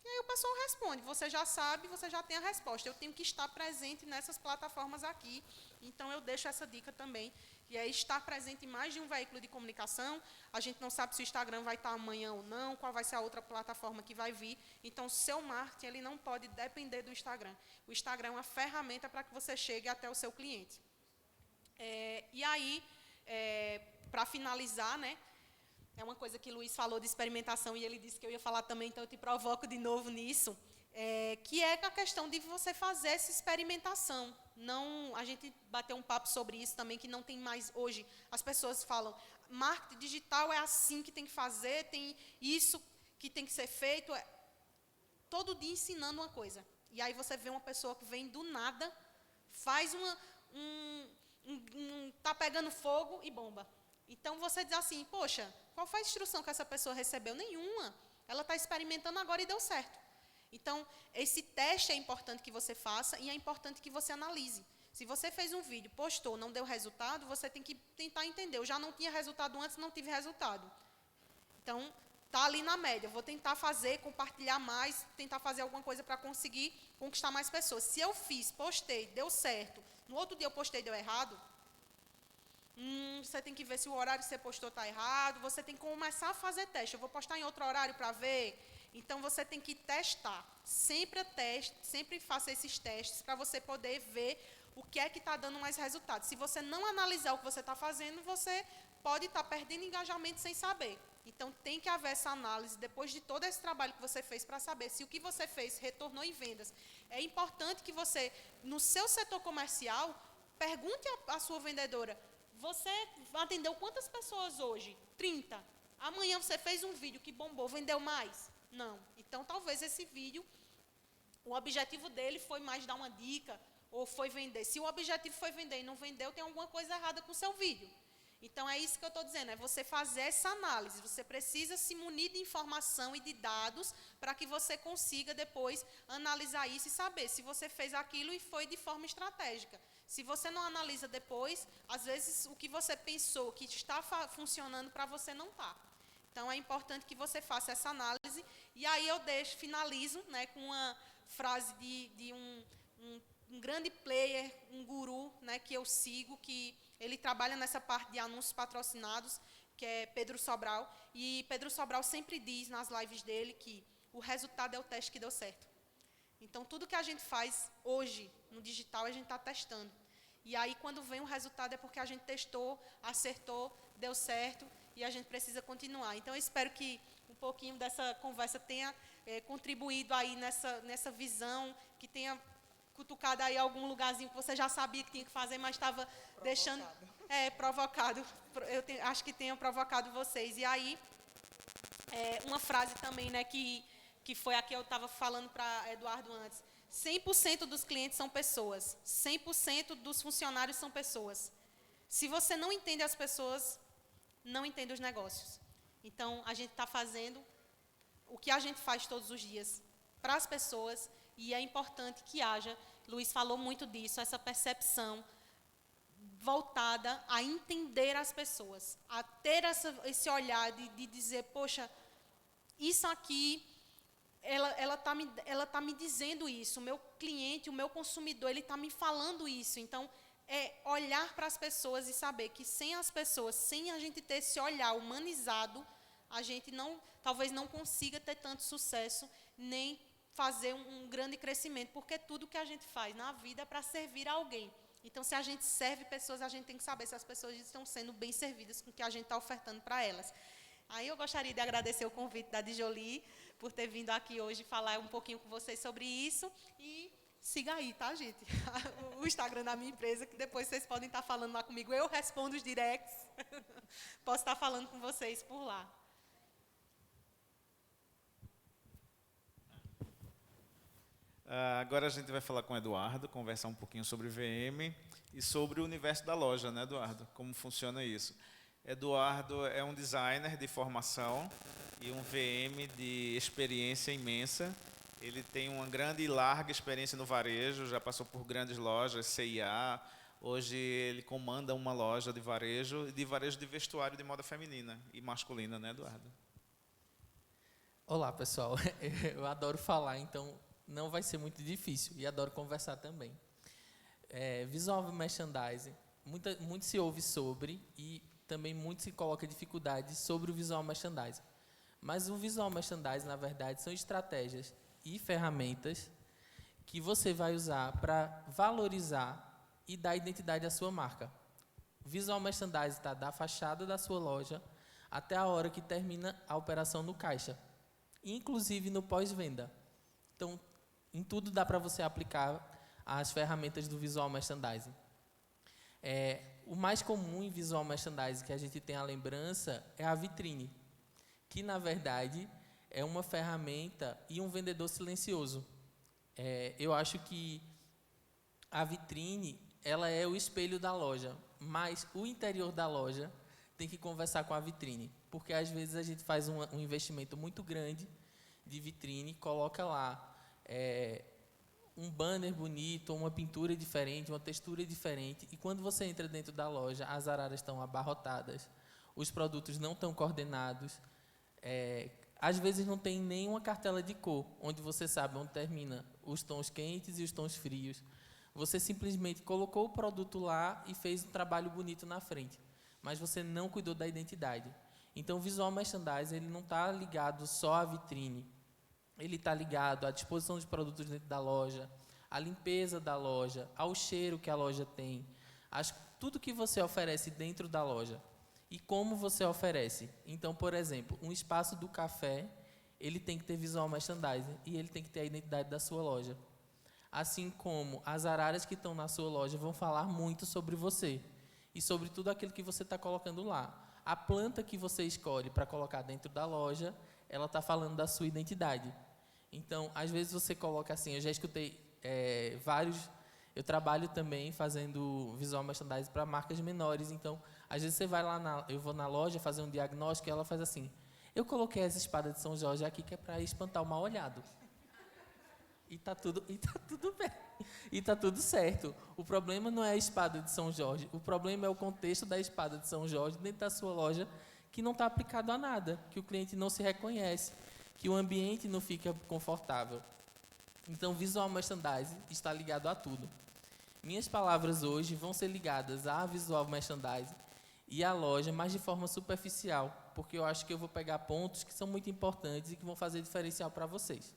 E aí o pessoal responde. Você já sabe, você já tem a resposta. Eu tenho que estar presente nessas plataformas aqui. Então, eu deixo essa dica também. E é estar presente em mais de um veículo de comunicação. A gente não sabe se o Instagram vai estar amanhã ou não, qual vai ser a outra plataforma que vai vir. Então, o seu marketing ele não pode depender do Instagram. O Instagram é uma ferramenta para que você chegue até o seu cliente. E aí, para finalizar, né, é uma coisa que o Luiz falou de experimentação e ele disse que eu ia falar também, então eu te provoco de novo nisso, que é a questão de você fazer essa experimentação. Não, a gente bateu um papo sobre isso também, que não tem mais hoje. As pessoas falam, marketing digital é assim que tem que fazer, tem isso que tem que ser feito. Todo dia ensinando uma coisa. E aí você vê uma pessoa que vem do nada, faz tá pegando fogo e bomba. Então, você diz assim, poxa, qual foi a instrução que essa pessoa recebeu? Nenhuma. Ela está experimentando agora e deu certo. Então, esse teste é importante que você faça e é importante que você analise. Se você fez um vídeo, postou, não deu resultado, você tem que tentar entender. Eu já não tinha resultado antes, não tive resultado. Então, está ali na média. Eu vou tentar fazer, compartilhar mais, tentar fazer alguma coisa para conseguir conquistar mais pessoas. Se eu fiz, postei, deu certo, no outro dia eu postei e deu errado, você tem que ver se o horário que você postou está errado, você tem que começar a fazer teste. Eu vou postar em outro horário para ver. Então, você tem que testar. Sempre faça esses testes para você poder ver o que é que está dando mais resultado. Se você não analisar o que você está fazendo, você pode estar perdendo engajamento sem saber. Então, tem que haver essa análise, depois de todo esse trabalho que você fez, para saber se o que você fez retornou em vendas. É importante que você, no seu setor comercial, pergunte à sua vendedora, você atendeu quantas pessoas hoje? 30. Amanhã você fez um vídeo que bombou, vendeu mais? Não. Então, talvez esse vídeo, o objetivo dele foi mais dar uma dica, ou foi vender. Se o objetivo foi vender e não vendeu, tem alguma coisa errada com o seu vídeo. Então, é isso que eu estou dizendo, é você fazer essa análise. Você precisa se munir de informação e de dados para que você consiga depois analisar isso e saber se você fez aquilo e foi de forma estratégica. Se você não analisa depois, às vezes o que você pensou que está funcionando para você não está. Então, é importante que você faça essa análise. E aí eu finalizo, né, com uma frase de um grande player, um guru, né, que eu sigo, que ele trabalha nessa parte de anúncios patrocinados, que é Pedro Sobral. E Pedro Sobral sempre diz nas lives dele que o resultado é o teste que deu certo. Então, tudo que a gente faz hoje no digital, a gente está testando. E aí, quando vem o resultado, é porque a gente testou, acertou, deu certo, e a gente precisa continuar. Então, eu espero que um pouquinho dessa conversa tenha contribuído aí nessa visão, que tenha cutucado aí algum lugarzinho que você já sabia que tinha que fazer, mas estava deixando... provocado. Acho que tenha provocado vocês. E aí, uma frase também, né, que foi a que eu estava falando para Eduardo antes. 100% dos clientes são pessoas. 100% dos funcionários são pessoas. Se você não entende as pessoas, não entende os negócios. Então, a gente está fazendo o que a gente faz todos os dias para as pessoas e é importante que haja, Luiz falou muito disso, essa percepção voltada a entender as pessoas, a ter esse olhar de dizer, poxa, isso aqui ela tá me dizendo isso, o meu cliente, o meu consumidor, ele está me falando isso. Então, é olhar para as pessoas e saber que sem as pessoas, sem a gente ter esse olhar humanizado, a gente talvez não consiga ter tanto sucesso, nem fazer um grande crescimento, porque tudo que a gente faz na vida é para servir a alguém. Então, se a gente serve pessoas, a gente tem que saber se as pessoas estão sendo bem servidas com o que a gente está ofertando para elas. Aí eu gostaria de agradecer o convite da Djoli por ter vindo aqui hoje falar um pouquinho com vocês sobre isso. E siga aí, tá, gente? O Instagram da minha empresa, que depois vocês podem estar falando lá comigo. Eu respondo os directs. Posso estar falando com vocês por lá. Agora a gente vai falar com o Eduardo, conversar um pouquinho sobre VM e sobre o universo da loja, né, Eduardo? Como funciona isso? Eduardo é um designer de formação e um VM de experiência imensa. Ele tem uma grande e larga experiência no varejo, já passou por grandes lojas, C&A. Hoje ele comanda uma loja de varejo de vestuário de moda feminina e masculina, né, Eduardo? Olá, pessoal. Eu adoro falar, então não vai ser muito difícil. E adoro conversar também. Visual Merchandising, muito se ouve sobre e também muito se coloca dificuldade sobre o Visual Merchandising. Mas o Visual Merchandising, na verdade, são estratégias e ferramentas que você vai usar para valorizar e dar identidade à sua marca. O Visual Merchandising está da fachada da sua loja até a hora que termina a operação no caixa, inclusive no pós-venda. Então, em tudo dá para você aplicar as ferramentas do Visual Merchandising. O mais comum em Visual Merchandising que a gente tem a lembrança é a vitrine, que, na verdade, é uma ferramenta e um vendedor silencioso. Eu acho que a vitrine ela é o espelho da loja, mas o interior da loja tem que conversar com a vitrine, porque às vezes a gente faz um investimento muito grande de vitrine, coloca lá um banner bonito, uma pintura diferente, uma textura diferente, e quando você entra dentro da loja, as araras estão abarrotadas, os produtos não estão coordenados, às vezes não tem nenhuma cartela de cor, onde você sabe onde termina os tons quentes e os tons frios. Você simplesmente colocou o produto lá e fez um trabalho bonito na frente, mas você não cuidou da identidade. Então, o Visual Merchandising ele não está ligado só à vitrine, ele está ligado à disposição de produtos dentro da loja, à limpeza da loja, ao cheiro que a loja tem, tudo que você oferece dentro da loja e como você oferece. Então, por exemplo, um espaço do café, ele tem que ter Visual Merchandising e ele tem que ter a identidade da sua loja. Assim como as araras que estão na sua loja vão falar muito sobre você e sobre tudo aquilo que você está colocando lá. A planta que você escolhe para colocar dentro da loja, ela está falando da sua identidade. Então, às vezes você coloca assim, eu já escutei eu trabalho também fazendo Visual Merchandising para marcas menores, então, às vezes você vai lá, eu vou na loja fazer um diagnóstico e ela faz assim, eu coloquei essa espada de São Jorge aqui que é para espantar o mal-olhado. E está tudo bem. E está tudo certo. O problema não é a espada de São Jorge. O problema é o contexto da espada de São Jorge dentro da sua loja que não está aplicado a nada, que o cliente não se reconhece, que o ambiente não fica confortável. Então, Visual Merchandising está ligado a tudo. Minhas palavras hoje vão ser ligadas a Visual Merchandising e à loja, mas de forma superficial, porque eu acho que eu vou pegar pontos que são muito importantes e que vão fazer diferencial para vocês.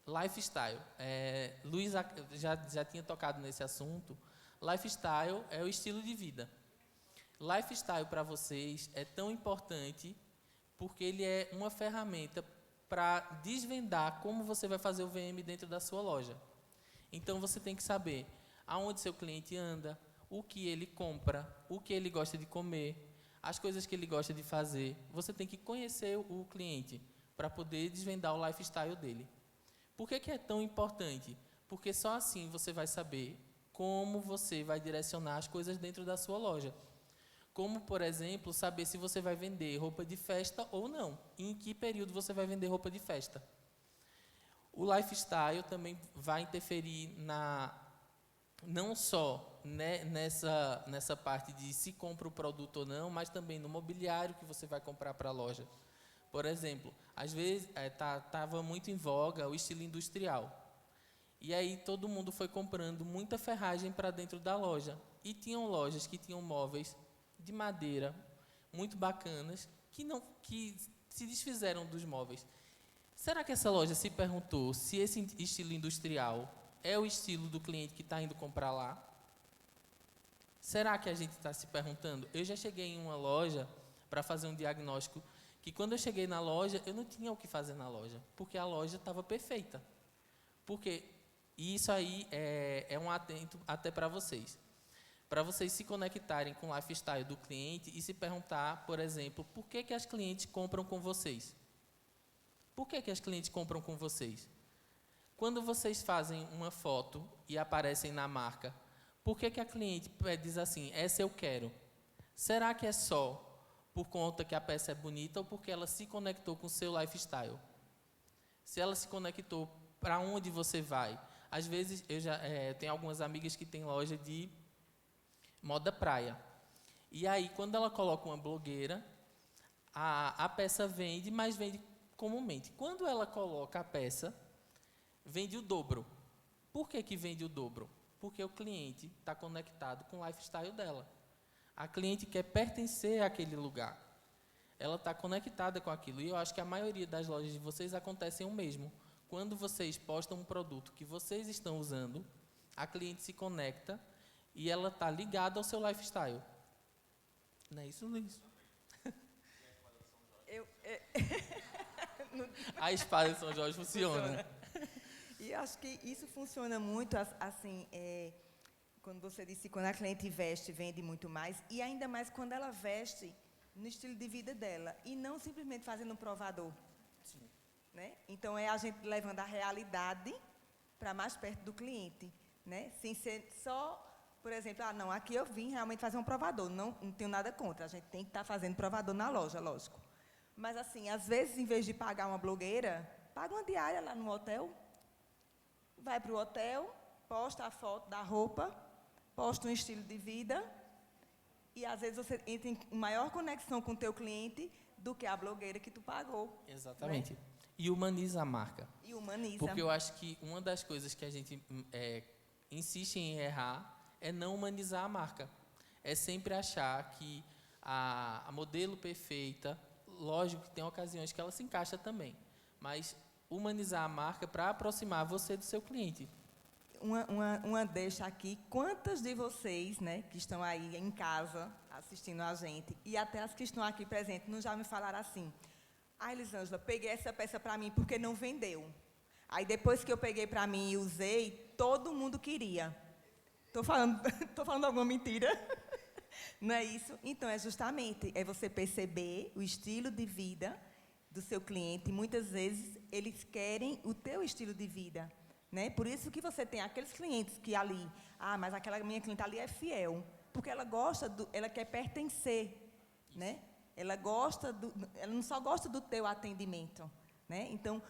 Lifestyle. Luiz já tinha tocado nesse assunto. Lifestyle é o estilo de vida. Lifestyle para vocês é tão importante porque ele é uma ferramenta para desvendar como você vai fazer o VM dentro da sua loja. Então, você tem que saber aonde seu cliente anda, o que ele compra, o que ele gosta de comer, as coisas que ele gosta de fazer. Você tem que conhecer o cliente para poder desvendar o lifestyle dele. Por que é tão importante? Porque só assim você vai saber como você vai direcionar as coisas dentro da sua loja. Como, por exemplo, saber se você vai vender roupa de festa ou não. E em que período você vai vender roupa de festa. O lifestyle também vai interferir não só nessa parte de se compra o produto ou não, mas também no mobiliário que você vai comprar para a loja. Por exemplo, às vezes estava muito em voga o estilo industrial. E aí todo mundo foi comprando muita ferragem para dentro da loja. E tinham lojas que tinham móveis de madeira muito bacanas que se desfizeram dos móveis. Será que essa loja se perguntou se esse estilo industrial é o estilo do cliente que está indo comprar lá? Será que a gente está se perguntando? Eu já cheguei em uma loja para fazer um diagnóstico que quando eu cheguei na loja, eu não tinha o que fazer na loja, porque a loja estava perfeita. Porque isso aí é um atento até para vocês se conectarem com o lifestyle do cliente e se perguntar, por exemplo, por que as clientes compram com vocês? Por que as clientes compram com vocês? Quando vocês fazem uma foto e aparecem na marca, por que a cliente diz assim, essa eu quero? Será que é só por conta que a peça é bonita ou porque ela se conectou com o seu lifestyle? Se ela se conectou, para onde você vai? Às vezes, eu tenho algumas amigas que têm loja de moda praia. E aí, quando ela coloca uma blogueira, a peça vende, mas vende comumente. Quando ela coloca a peça, vende o dobro. Por que vende o dobro? Porque o cliente está conectado com o lifestyle dela. A cliente quer pertencer àquele lugar. Ela está conectada com aquilo. E eu acho que a maioria das lojas de vocês acontecem o mesmo. Quando vocês postam um produto que vocês estão usando, a cliente se conecta e ela está ligada ao seu lifestyle. Não é isso, Luiz? A espada de São Jorge funciona. E acho que isso funciona muito, assim, quando você disse, quando a cliente veste, vende muito mais, e ainda mais quando ela veste no estilo de vida dela, e não simplesmente fazendo um provador. Sim. Né? Então, é a gente levando a realidade para mais perto do cliente, né? Sem ser só, por exemplo, não, aqui eu vim realmente fazer um provador, não tenho nada contra, a gente tem que estar fazendo provador na loja, lógico. Mas, assim, às vezes, em vez de pagar uma blogueira, paga uma diária lá no hotel, vai para o hotel, posta a foto da roupa, posta um estilo de vida, e às vezes você entra em maior conexão com o teu cliente do que a blogueira que tu pagou. Exatamente. Né? E humaniza a marca. E humaniza. Porque eu acho que uma das coisas que a gente insiste em errar é não humanizar a marca. É sempre achar que a modelo perfeita, lógico que tem ocasiões que ela se encaixa também, mas humanizar a marca para aproximar você do seu cliente. Uma deixa aqui, quantas de vocês, né, que estão aí em casa assistindo a gente, e até as que estão aqui presentes, não já me falaram assim, Elisângela, peguei essa peça para mim porque não vendeu. Aí depois que eu peguei para mim e usei, todo mundo queria. Estou falando alguma mentira? Não é isso? Então, é justamente, você perceber o estilo de vida do seu cliente. Muitas vezes, eles querem o teu estilo de vida. Né? Por isso que você tem aqueles clientes que ali, mas aquela minha cliente ali é fiel, porque ela ela quer pertencer, né? Ela não só gosta do teu atendimento, né? Então,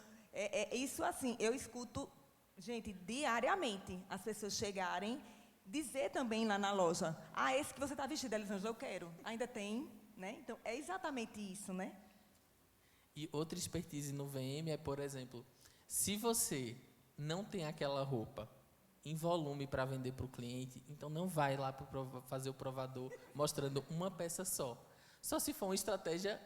isso assim, eu escuto, gente, diariamente, as pessoas chegarem, dizer também lá na loja, esse que você está vestido, Elisângela, eu quero, ainda tem, né? Então, é exatamente isso, né? E outra expertise no VM é, por exemplo, se você não tem aquela roupa em volume para vender para o cliente, então não vai lá fazer o provador mostrando uma peça só. Só se for uma estratégia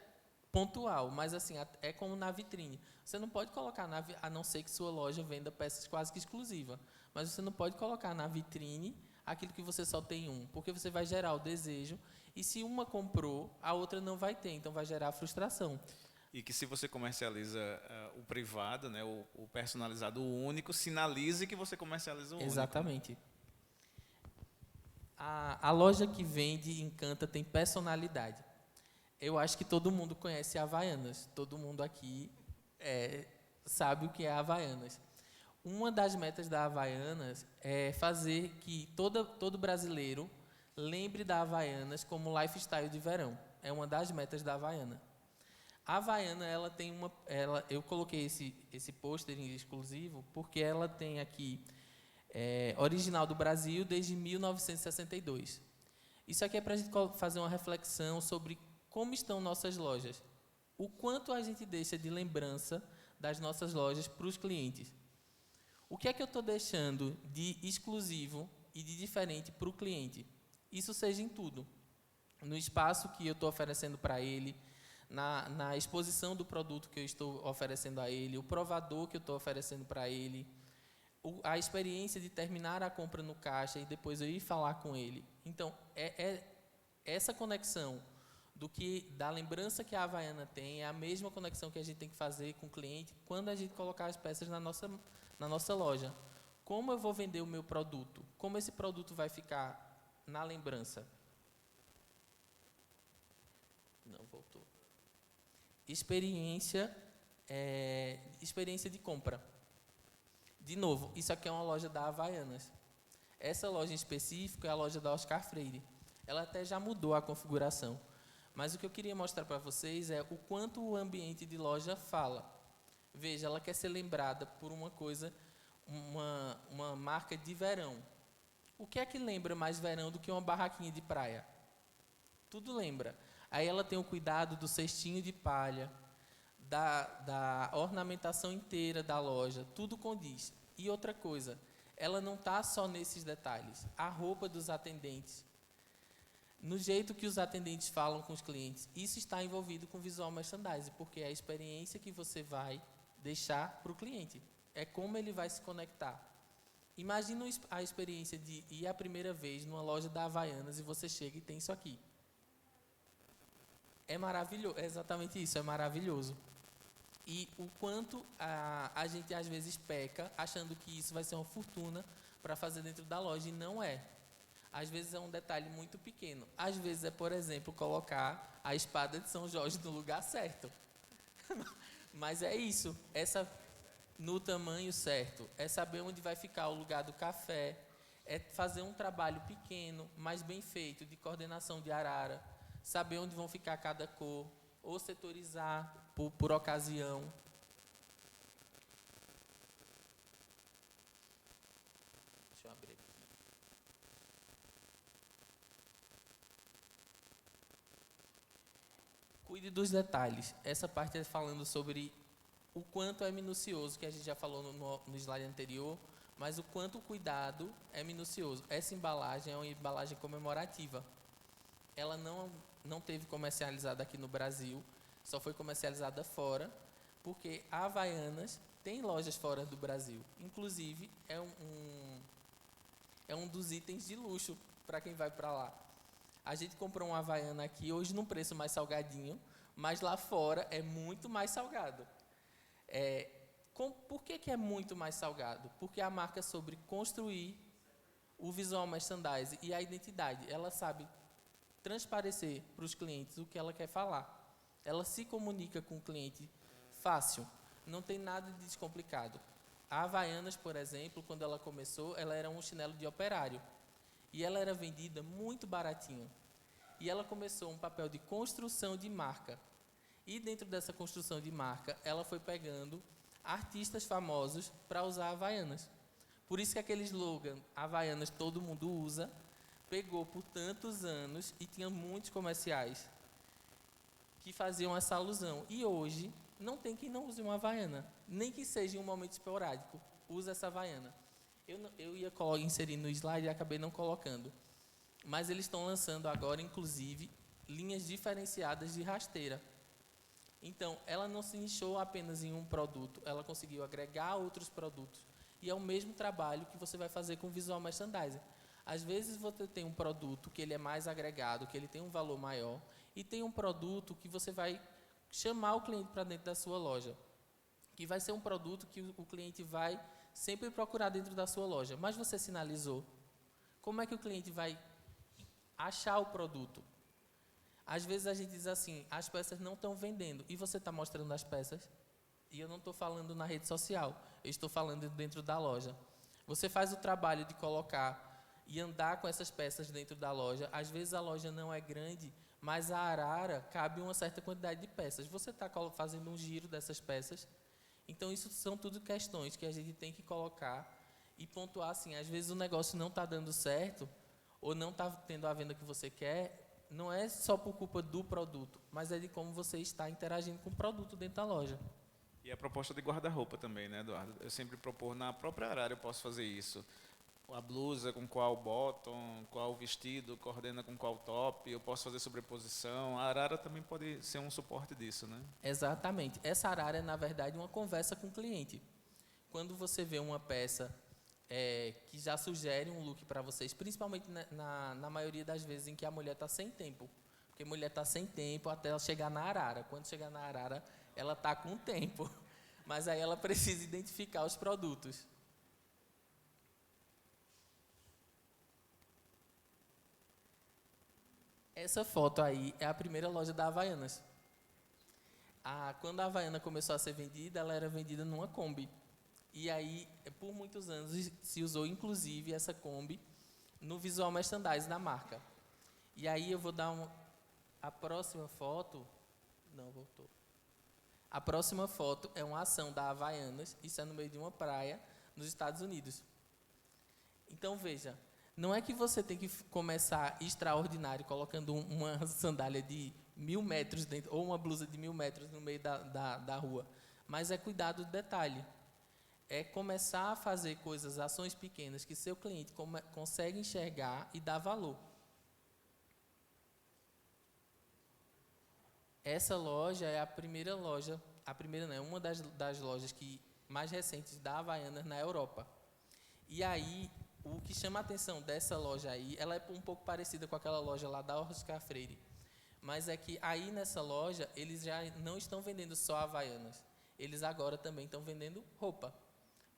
pontual, mas assim, é como na vitrine. Você não pode colocar, a não ser que sua loja venda peças quase que exclusivas, mas você não pode colocar na vitrine aquilo que você só tem um, porque você vai gerar o desejo, e se uma comprou, a outra não vai ter, então vai gerar frustração. E que se você comercializa o privado, né, o personalizado, o único, sinalize que você comercializa o único. Exatamente. A loja que vende e encanta tem personalidade. Eu acho que todo mundo conhece Havaianas. Todo mundo aqui sabe o que é Havaianas. Uma das metas da Havaianas é fazer que todo brasileiro lembre da Havaianas como lifestyle de verão. É uma das metas da Havaiana. A Havaiana, ela tem eu coloquei esse pôster exclusivo porque ela tem aqui original do Brasil desde 1962. Isso aqui é para a gente fazer uma reflexão sobre como estão nossas lojas. O quanto a gente deixa de lembrança das nossas lojas para os clientes. O que é que eu estou deixando de exclusivo e de diferente para o cliente? Isso seja em tudo. No espaço que eu estou oferecendo para ele, na exposição do produto que eu estou oferecendo a ele, o provador que eu estou oferecendo para ele, a experiência de terminar a compra no caixa e depois eu ir falar com ele. Então, é essa conexão da lembrança que a Havaiana tem, é a mesma conexão que a gente tem que fazer com o cliente quando a gente colocar as peças na nossa loja. Como eu vou vender o meu produto? Como esse produto vai ficar na lembrança? Não, voltou. Experiência de compra. De novo, isso aqui é uma loja da Havaianas. Essa loja em específico é a loja da Oscar Freire. Ela até já mudou a configuração. Mas o que eu queria mostrar para vocês é o quanto o ambiente de loja fala. Veja, ela quer ser lembrada por uma coisa, uma marca de verão. O que é que lembra mais verão do que uma barraquinha de praia? Tudo lembra. Aí ela tem o cuidado do cestinho de palha, da ornamentação inteira da loja, tudo condiz. E outra coisa, ela não está só nesses detalhes. A roupa dos atendentes, no jeito que os atendentes falam com os clientes, isso está envolvido com visual merchandising, porque é a experiência que você vai deixar para o cliente. É como ele vai se conectar. Imagina a experiência de ir a primeira vez numa loja da Havaianas e você chega e tem isso aqui. É maravilhoso, é exatamente isso, é maravilhoso. E o quanto a gente às vezes peca achando que isso vai ser uma fortuna para fazer dentro da loja, e não é. Às vezes é um detalhe muito pequeno. Às vezes é, por exemplo, colocar a espada de São Jorge no lugar certo. Mas é isso, no tamanho certo. É saber onde vai ficar o lugar do café. É fazer um trabalho pequeno, mas bem feito, de coordenação de arara. Saber onde vão ficar cada cor. Ou setorizar por ocasião. Deixa eu abrir aqui. Cuide dos detalhes. Essa parte é falando sobre o quanto é minucioso, que a gente já falou no slide anterior, mas o quanto o cuidado é minucioso. Essa embalagem é uma embalagem comemorativa. Ela não teve comercializada aqui no Brasil, só foi comercializada fora, porque a Havaianas tem lojas fora do Brasil. Inclusive, é um dos itens de luxo para quem vai para lá. A gente comprou uma Havaiana aqui, hoje num preço mais salgadinho, mas lá fora é muito mais salgado. Por que é muito mais salgado? Porque a marca soube construir o visual merchandising e a identidade. Ela sabe transparecer para os clientes o que ela quer falar. Ela se comunica com o cliente fácil, não tem nada de descomplicado. A Havaianas, por exemplo, quando ela começou, ela era um chinelo de operário. E ela era vendida muito baratinho. E ela começou um papel de construção de marca. E dentro dessa construção de marca, ela foi pegando artistas famosos para usar Havaianas. Por isso que aquele slogan, Havaianas todo mundo usa, pegou por tantos anos e tinha muitos comerciais que faziam essa alusão. E hoje, não tem quem não use uma Havaiana, nem que seja em um momento esporádico, usa essa Havaiana. Eu ia inserir no slide e acabei não colocando. Mas eles estão lançando agora, inclusive, linhas diferenciadas de rasteira. Então, ela não se nichou apenas em um produto, ela conseguiu agregar outros produtos. E é o mesmo trabalho que você vai fazer com o visual merchandising. Às vezes você tem um produto que ele é mais agregado, que ele tem um valor maior, e tem um produto que você vai chamar o cliente para dentro da sua loja, que vai ser um produto que o cliente vai sempre procurar dentro da sua loja. Mas você sinalizou. Como é que o cliente vai achar o produto? Às vezes a gente diz assim, as peças não estão vendendo, e você está mostrando as peças, e eu não estou falando na rede social, eu estou falando dentro da loja. Você faz o trabalho de colocar e andar com essas peças dentro da loja. Às vezes a loja não é grande, mas a arara cabe uma certa quantidade de peças. Você está fazendo um giro dessas peças. Então, isso são tudo questões que a gente tem que colocar e pontuar assim, às vezes o negócio não está dando certo, ou não está tendo a venda que você quer, não é só por culpa do produto, mas é de como você está interagindo com o produto dentro da loja. E a proposta de guarda-roupa também, né, Eduardo? Eu sempre propor na própria arara eu posso fazer isso. A blusa com qual bottom, qual vestido, coordena com qual top, eu posso fazer sobreposição. A arara também pode ser um suporte disso, né? Exatamente. Essa arara é, na verdade, uma conversa com o cliente. Quando você vê uma peça que já sugere um look para vocês, principalmente na maioria das vezes em que a mulher está sem tempo. Porque a mulher está sem tempo até ela chegar na arara. Quando chegar na arara, ela está com tempo. Mas aí ela precisa identificar os produtos. Essa foto aí é a primeira loja da Havaianas. Quando a Havaiana começou a ser vendida, ela era vendida numa Kombi. E aí, por muitos anos, se usou inclusive essa Kombi no visual merchandising da marca. E aí eu vou dar a próxima foto. Não, voltou. A próxima foto é uma ação da Havaianas, isso é no meio de uma praia, nos Estados Unidos. Então, veja, não é que você tem que começar extraordinário, colocando uma sandália de 1000 metros dentro, ou uma blusa de 1000 metros no meio da rua, mas é cuidar do detalhe. É começar a fazer coisas, ações pequenas, que seu cliente consegue enxergar e dar valor. Essa loja é a primeira loja, é uma das lojas mais recentes da Havaianas na Europa. E aí, o que chama a atenção dessa loja aí, ela é um pouco parecida com aquela loja lá da Oscar Freire, mas é que aí nessa loja, eles já não estão vendendo só Havaianas, eles agora também estão vendendo roupa,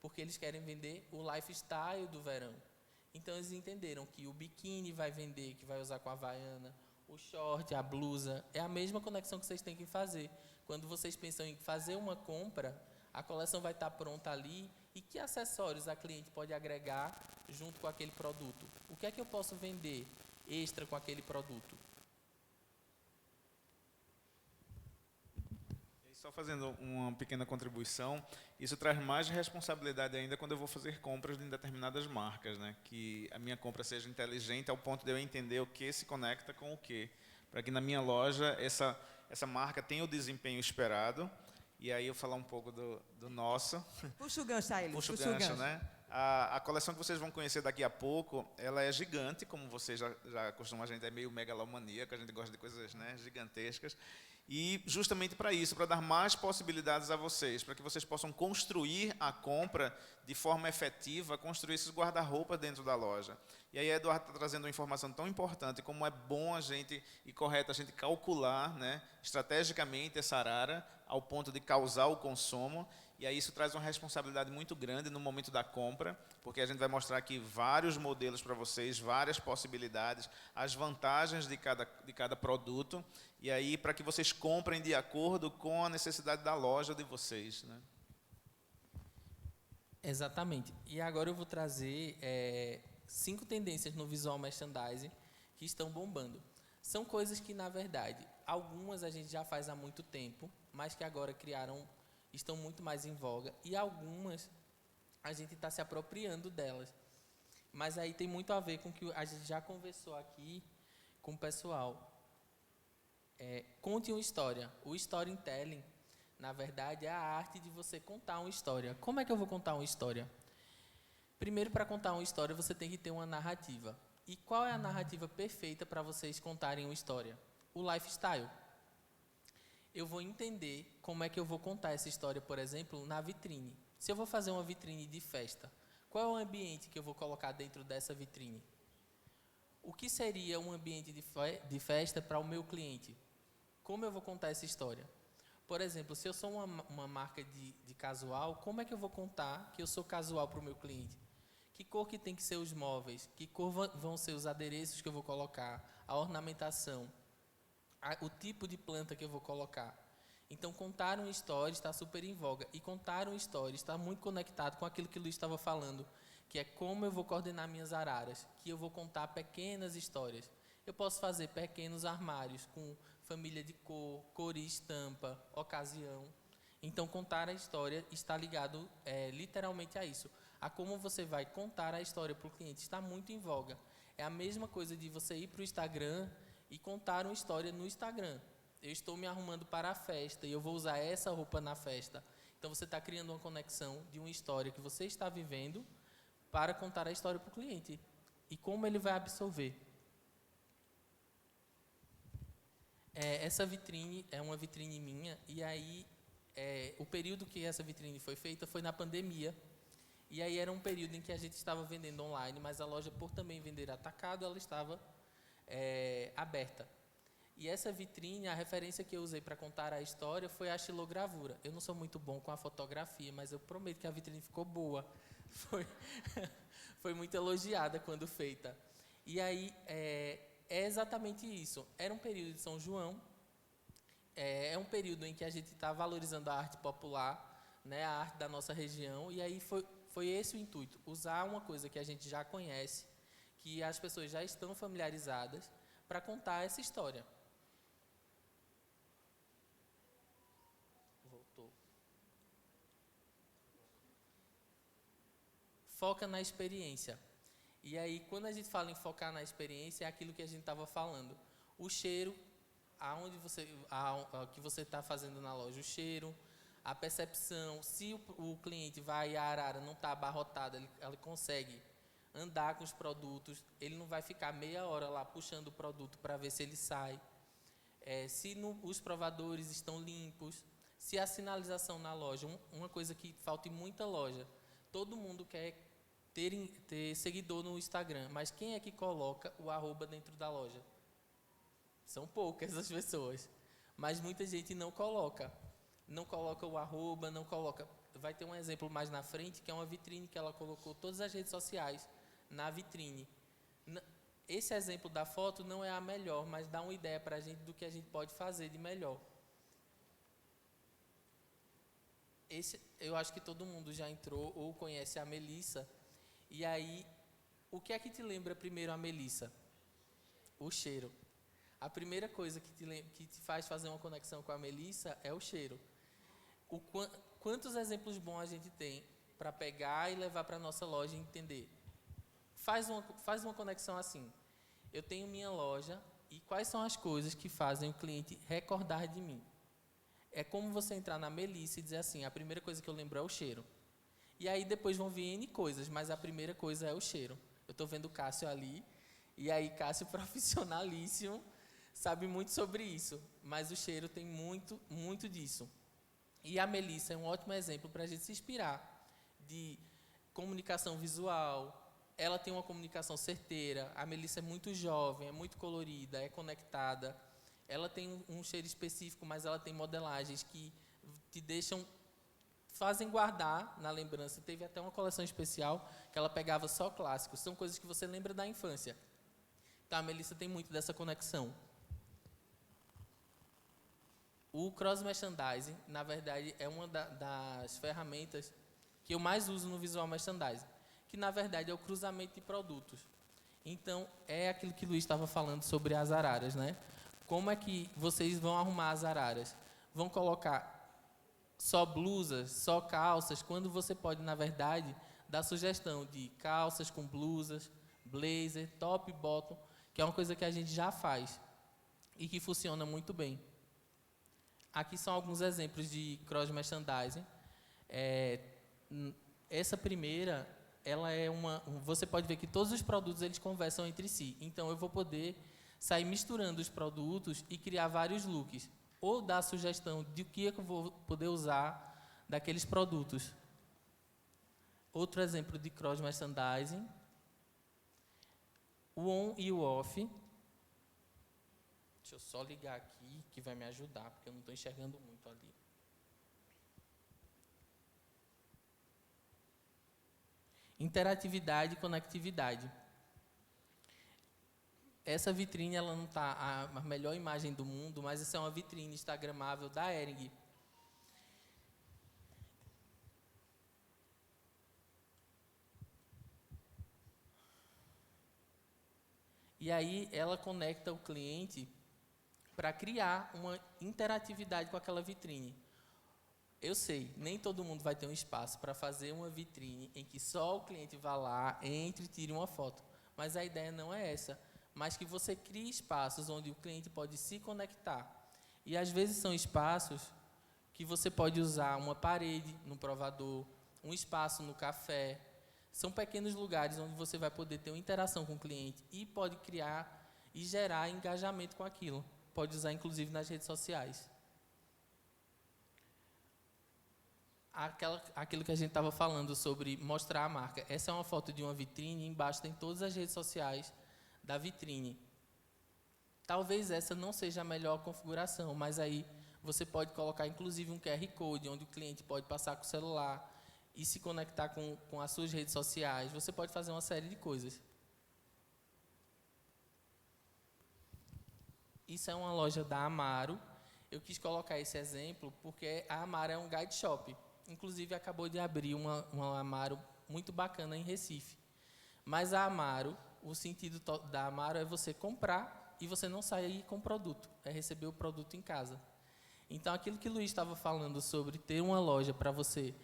porque eles querem vender o lifestyle do verão. Então, eles entenderam que o biquíni vai vender, que vai usar com a Havaiana, o short, a blusa, é a mesma conexão que vocês têm que fazer. Quando vocês pensam em fazer uma compra, a coleção vai estar pronta ali, e que acessórios a cliente pode agregar junto com aquele produto? O que é que eu posso vender extra com aquele produto? Só fazendo uma pequena contribuição, isso traz mais responsabilidade ainda quando eu vou fazer compras em determinadas marcas, né? Que a minha compra seja inteligente ao ponto de eu entender o que se conecta com o que, para que na minha loja essa marca tenha o desempenho esperado. E aí eu falar um pouco do nosso. Puxa o gancho, Thaílis. Puxa o gancho, né? A coleção que vocês vão conhecer daqui a pouco, ela é gigante, como vocês já costumam, a gente é meio megalomaníaco, a gente gosta de coisas, né, gigantescas. E justamente para isso, para dar mais possibilidades a vocês, para que vocês possam construir a compra de forma efetiva, construir esses guarda-roupa dentro da loja. E aí a Eduardo está trazendo uma informação tão importante, como é bom a gente, e correto a gente calcular, né, estrategicamente essa arara, ao ponto de causar o consumo. E aí isso traz uma responsabilidade muito grande no momento da compra, porque a gente vai mostrar aqui vários modelos para vocês, várias possibilidades, as vantagens de cada produto, e aí para que vocês comprem de acordo com a necessidade da loja de vocês, né? Exatamente. E agora eu vou trazer 5 tendências no visual merchandising que estão bombando. São coisas que, na verdade, algumas a gente já faz há muito tempo, mas que agora estão muito mais em voga, e algumas a gente está se apropriando delas. Mas aí tem muito a ver com o que a gente já conversou aqui com o pessoal. Conte uma história. O storytelling, na verdade, é a arte de você contar uma história. Como é que eu vou contar uma história? Primeiro, para contar uma história, você tem que ter uma narrativa. E qual é a narrativa perfeita para vocês contarem uma história? O lifestyle. Eu vou entender como é que eu vou contar essa história, por exemplo, na vitrine. Se eu vou fazer uma vitrine de festa, qual é o ambiente que eu vou colocar dentro dessa vitrine? O que seria um ambiente de festa para o meu cliente? Como eu vou contar essa história? Por exemplo, se eu sou uma marca de casual, como é que eu vou contar que eu sou casual para o meu cliente? Que cor que tem que ser os móveis? Que cor vão ser os adereços que eu vou colocar? A ornamentação? O tipo de planta que eu vou colocar? Então, contar uma história está super em voga. E contar uma história está muito conectado com aquilo que o Luiz estava falando, que é como eu vou coordenar minhas araras, que eu vou contar pequenas histórias. Eu posso fazer pequenos armários com família de cor e estampa, ocasião. Então, contar a história está ligado literalmente a isso. a como você vai contar a história para o cliente está muito em voga. É a mesma coisa de você ir para o Instagram e contar uma história no Instagram. Eu estou me arrumando para a festa e eu vou usar essa roupa na festa. Então, você está criando uma conexão de uma história que você está vivendo para contar a história para o cliente. E como ele vai absorver. Essa vitrine é uma vitrine minha, e aí o período que essa vitrine foi feita foi na pandemia. E aí era um período em que a gente estava vendendo online, mas a loja, por também vender atacado, ela estava aberta. E essa vitrine, a referência que eu usei para contar a história foi a xilogravura. Eu não sou muito bom com a fotografia, mas eu prometo que a vitrine ficou boa. Foi muito elogiada quando feita. E aí, é exatamente isso. Era um período de São João, é um período em que a gente está valorizando a arte popular, né, a arte da nossa região, e aí foi esse o intuito, usar uma coisa que a gente já conhece, que as pessoas já estão familiarizadas, para contar essa história. Voltou. Foca na experiência. E aí, quando a gente fala em focar na experiência, é aquilo que a gente estava falando. O cheiro, que você está fazendo na loja, o cheiro, a percepção, se o cliente vai à arara, não está abarrotado, ele consegue andar com os produtos, ele não vai ficar meia hora lá puxando o produto para ver se ele sai. Se os provadores estão limpos, se a sinalização na loja, uma coisa que falta em muita loja, todo mundo quer ter seguidor no Instagram, mas quem é que coloca o arroba dentro da loja? São poucas as pessoas, mas muita gente não coloca o arroba, não coloca. Vai ter um exemplo mais na frente, que é uma vitrine que ela colocou todas as redes sociais na vitrine. Esse exemplo da foto não é a melhor, mas dá uma ideia para a gente do que a gente pode fazer de melhor. Eu acho que todo mundo já entrou ou conhece a Melissa. E aí, o que é que te lembra primeiro a Melissa? O cheiro. A primeira coisa que te faz fazer uma conexão com a Melissa é o cheiro. Quantos exemplos bons a gente tem para pegar e levar para a nossa loja e entender? Faz uma conexão assim. Eu tenho minha loja e quais são as coisas que fazem o cliente recordar de mim? É como você entrar na Melissa e dizer assim, a primeira coisa que eu lembro é o cheiro. E aí depois vão vir N coisas, mas a primeira coisa é o cheiro. Eu estou vendo o Cássio ali, e aí Cássio, profissionalíssimo, sabe muito sobre isso, mas o cheiro tem muito, muito disso. E a Melissa é um ótimo exemplo para a gente se inspirar de comunicação visual. Ela tem uma comunicação certeira. A Melissa é muito jovem, é muito colorida, é conectada. Ela tem um cheiro específico, mas ela tem modelagens que te fazem guardar na lembrança. Teve até uma coleção especial que ela pegava só clássicos. São coisas que você lembra da infância. Então, a Melissa tem muito dessa conexão. O cross merchandising, na verdade, é uma das ferramentas que eu mais uso no visual merchandising, que na verdade é o cruzamento de produtos. Então, é aquilo que o Luiz estava falando sobre as araras, né? Como é que vocês vão arrumar as araras? Vão colocar só blusas, só calças, quando você pode, na verdade, dar sugestão de calças com blusas, blazer, top e bottom, que é uma coisa que a gente já faz e que funciona muito bem. Aqui são alguns exemplos de cross merchandising. Essa primeira, ela é você pode ver que todos os produtos eles conversam entre si. Então, eu vou poder sair misturando os produtos e criar vários looks. Ou dar sugestão de o que eu vou poder usar daqueles produtos. Outro exemplo de cross merchandising. O on e o off. Deixa eu só ligar aqui, que vai me ajudar, porque eu não estou enxergando muito ali. Interatividade e conectividade. Essa vitrine, ela não está a melhor imagem do mundo, mas essa é uma vitrine instagramável da Hering. E aí, ela conecta o cliente para criar uma interatividade com aquela vitrine. Eu sei, nem todo mundo vai ter um espaço para fazer uma vitrine em que só o cliente vá lá, entre e tire uma foto. Mas a ideia não é essa, mas que você crie espaços onde o cliente pode se conectar. E às vezes são espaços que você pode usar uma parede no provador, um espaço no café. São pequenos lugares onde você vai poder ter uma interação com o cliente e pode criar e gerar engajamento com aquilo. Pode usar, inclusive, nas redes sociais. Aquilo que a gente estava falando sobre mostrar a marca. Essa é uma foto de uma vitrine, e embaixo tem todas as redes sociais da vitrine. Talvez essa não seja a melhor configuração, mas aí você pode colocar, inclusive, um QR Code, onde o cliente pode passar com o celular e se conectar com as suas redes sociais. Você pode fazer uma série de coisas. Isso é uma loja da Amaro. Eu quis colocar esse exemplo porque a Amaro é um guide shop. Inclusive, acabou de abrir uma Amaro muito bacana em Recife. Mas a Amaro, o sentido da Amaro é você comprar e você não sair com o produto. É receber o produto em casa. Então, aquilo que o Luiz estava falando sobre ter uma loja para você,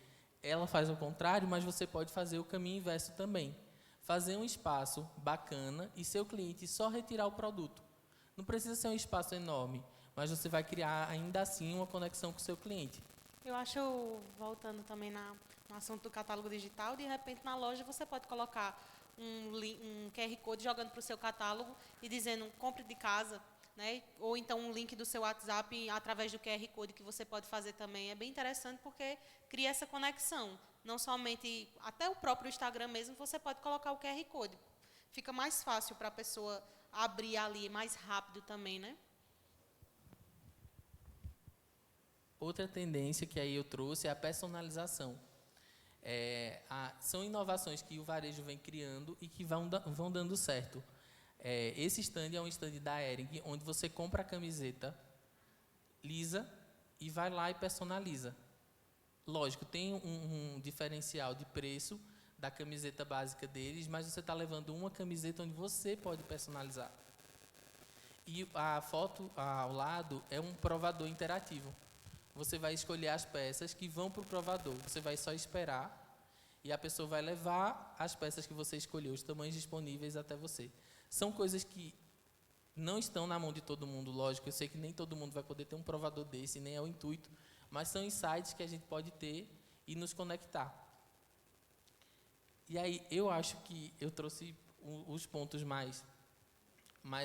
ela faz o contrário, mas você pode fazer o caminho inverso também. Fazer um espaço bacana e seu cliente só retirar o produto. Não precisa ser um espaço enorme, mas você vai criar ainda assim uma conexão com o seu cliente. Eu acho, voltando também no assunto do catálogo digital, de repente na loja você pode colocar um QR Code jogando para o seu catálogo e dizendo compre de casa, né? Ou então um link do seu WhatsApp através do QR Code que você pode fazer também. É bem interessante porque cria essa conexão. Não somente, até o próprio Instagram mesmo, você pode colocar o QR Code. Fica mais fácil para a pessoa abrir ali, mais rápido também, né? Outra tendência que aí eu trouxe é a personalização. São inovações que o varejo vem criando e que vão dando certo. Esse stand é um stand da Hering, onde você compra a camiseta lisa e vai lá e personaliza. Lógico, tem um diferencial de preço da camiseta básica deles, mas você está levando uma camiseta onde você pode personalizar. E a foto ao lado é um provador interativo. Você vai escolher as peças que vão para o provador. Você vai só esperar e a pessoa vai levar as peças que você escolheu, os tamanhos disponíveis até você. São coisas que não estão na mão de todo mundo, lógico. Eu sei que nem todo mundo vai poder ter um provador desse, nem é o intuito, mas são insights que a gente pode ter e nos conectar. E aí, eu acho que eu trouxe os pontos mais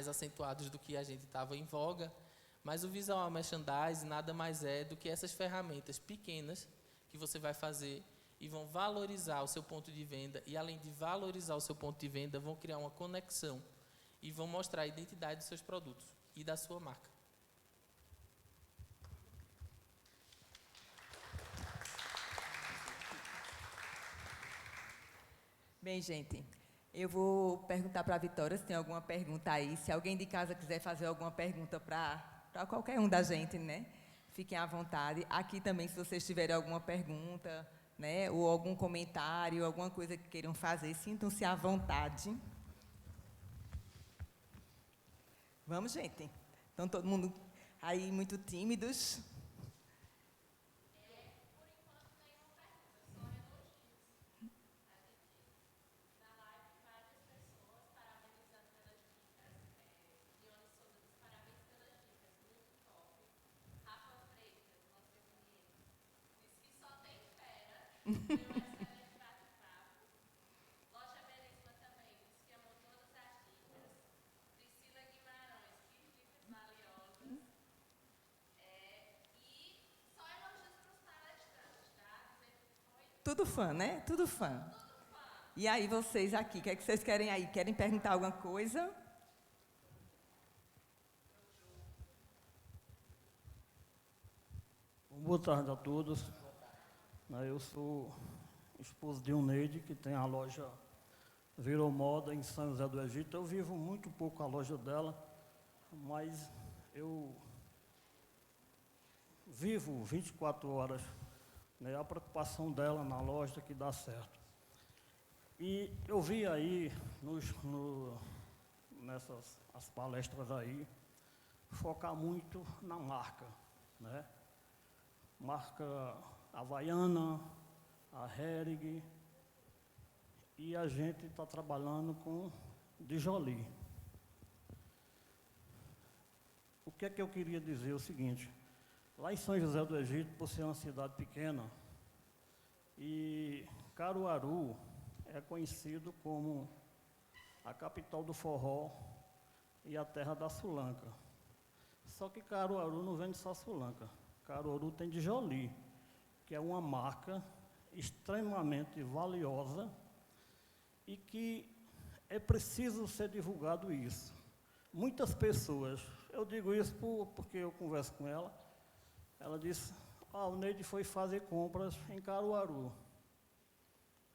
acentuados do que a gente estava em voga, mas o visual merchandising nada mais é do que essas ferramentas pequenas que você vai fazer e vão valorizar o seu ponto de venda e, além de valorizar o seu ponto de venda, vão criar uma conexão e vão mostrar a identidade dos seus produtos e da sua marca. Bem, gente, eu vou perguntar para a Vitória se tem alguma pergunta aí. Se alguém de casa quiser fazer alguma pergunta para qualquer um da gente, né? Fiquem à vontade. Aqui também, se vocês tiverem alguma pergunta, né? Ou algum comentário, alguma coisa que queiram fazer, sintam-se à vontade. Vamos, gente. Estão todo mundo aí muito tímidos. Tudo fã, né? Tudo fã. E aí, vocês aqui, o que é que vocês querem aí? Querem perguntar alguma coisa? Boa tarde a todos. Eu sou esposo de Neide, que tem a loja Virou Moda em São José do Egito. Eu vivo muito pouco a loja dela, mas eu vivo 24 horas, né, a preocupação dela na loja que dá certo. E eu vi aí, nessas as palestras aí, focar muito na marca, né? Marca Havaiana, a Hering, e a gente está trabalhando com Dijoli. O que é que eu queria dizer? O seguinte, lá em São José do Egito, por ser uma cidade pequena, e Caruaru é conhecido como a capital do forró e a terra da Sulanca. Só que Caruaru não vende só Sulanca. Caruaru tem Dijoli, que é uma marca extremamente valiosa e que é preciso ser divulgado isso. Muitas pessoas, eu digo isso porque eu converso com ela, ela disse, o Neide foi fazer compras em Caruaru.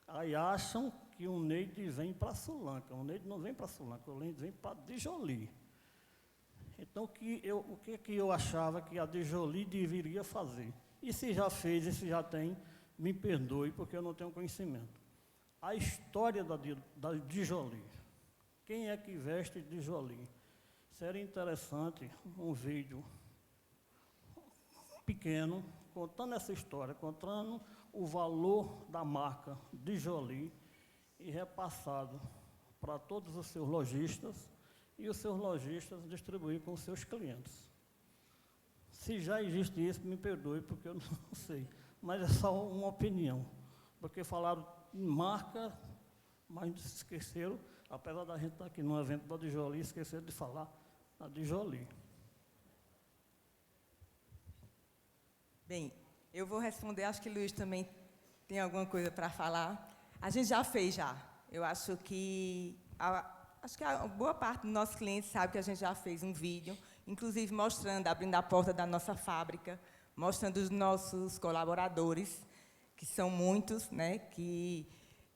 Aí acham que o Neide vem para Sulanca. O Neide não vem para Sulanca, o Neide vem para Dijoli. Então, o que eu achava que a Dijoli deveria fazer? E se já fez, e se já tem, me perdoe, porque eu não tenho conhecimento. A história da Dijoli. Quem é que veste Dijoli? Seria interessante um vídeo pequeno, contando essa história, contando o valor da marca Dijoli e repassado para todos os seus lojistas e os seus lojistas distribuir com os seus clientes. Se já existe isso, me perdoe, porque eu não sei, mas é só uma opinião, porque falaram em marca, mas esqueceram, apesar da gente estar aqui no evento da Dijoli, esqueceram de falar da Dijoli. Bem, eu vou responder, acho que o Luiz também tem alguma coisa para falar. A gente já fez já. Eu acho que a boa parte dos nossos clientes sabe que a gente já fez um vídeo, inclusive mostrando, abrindo a porta da nossa fábrica, mostrando os nossos colaboradores, que são muitos, né, que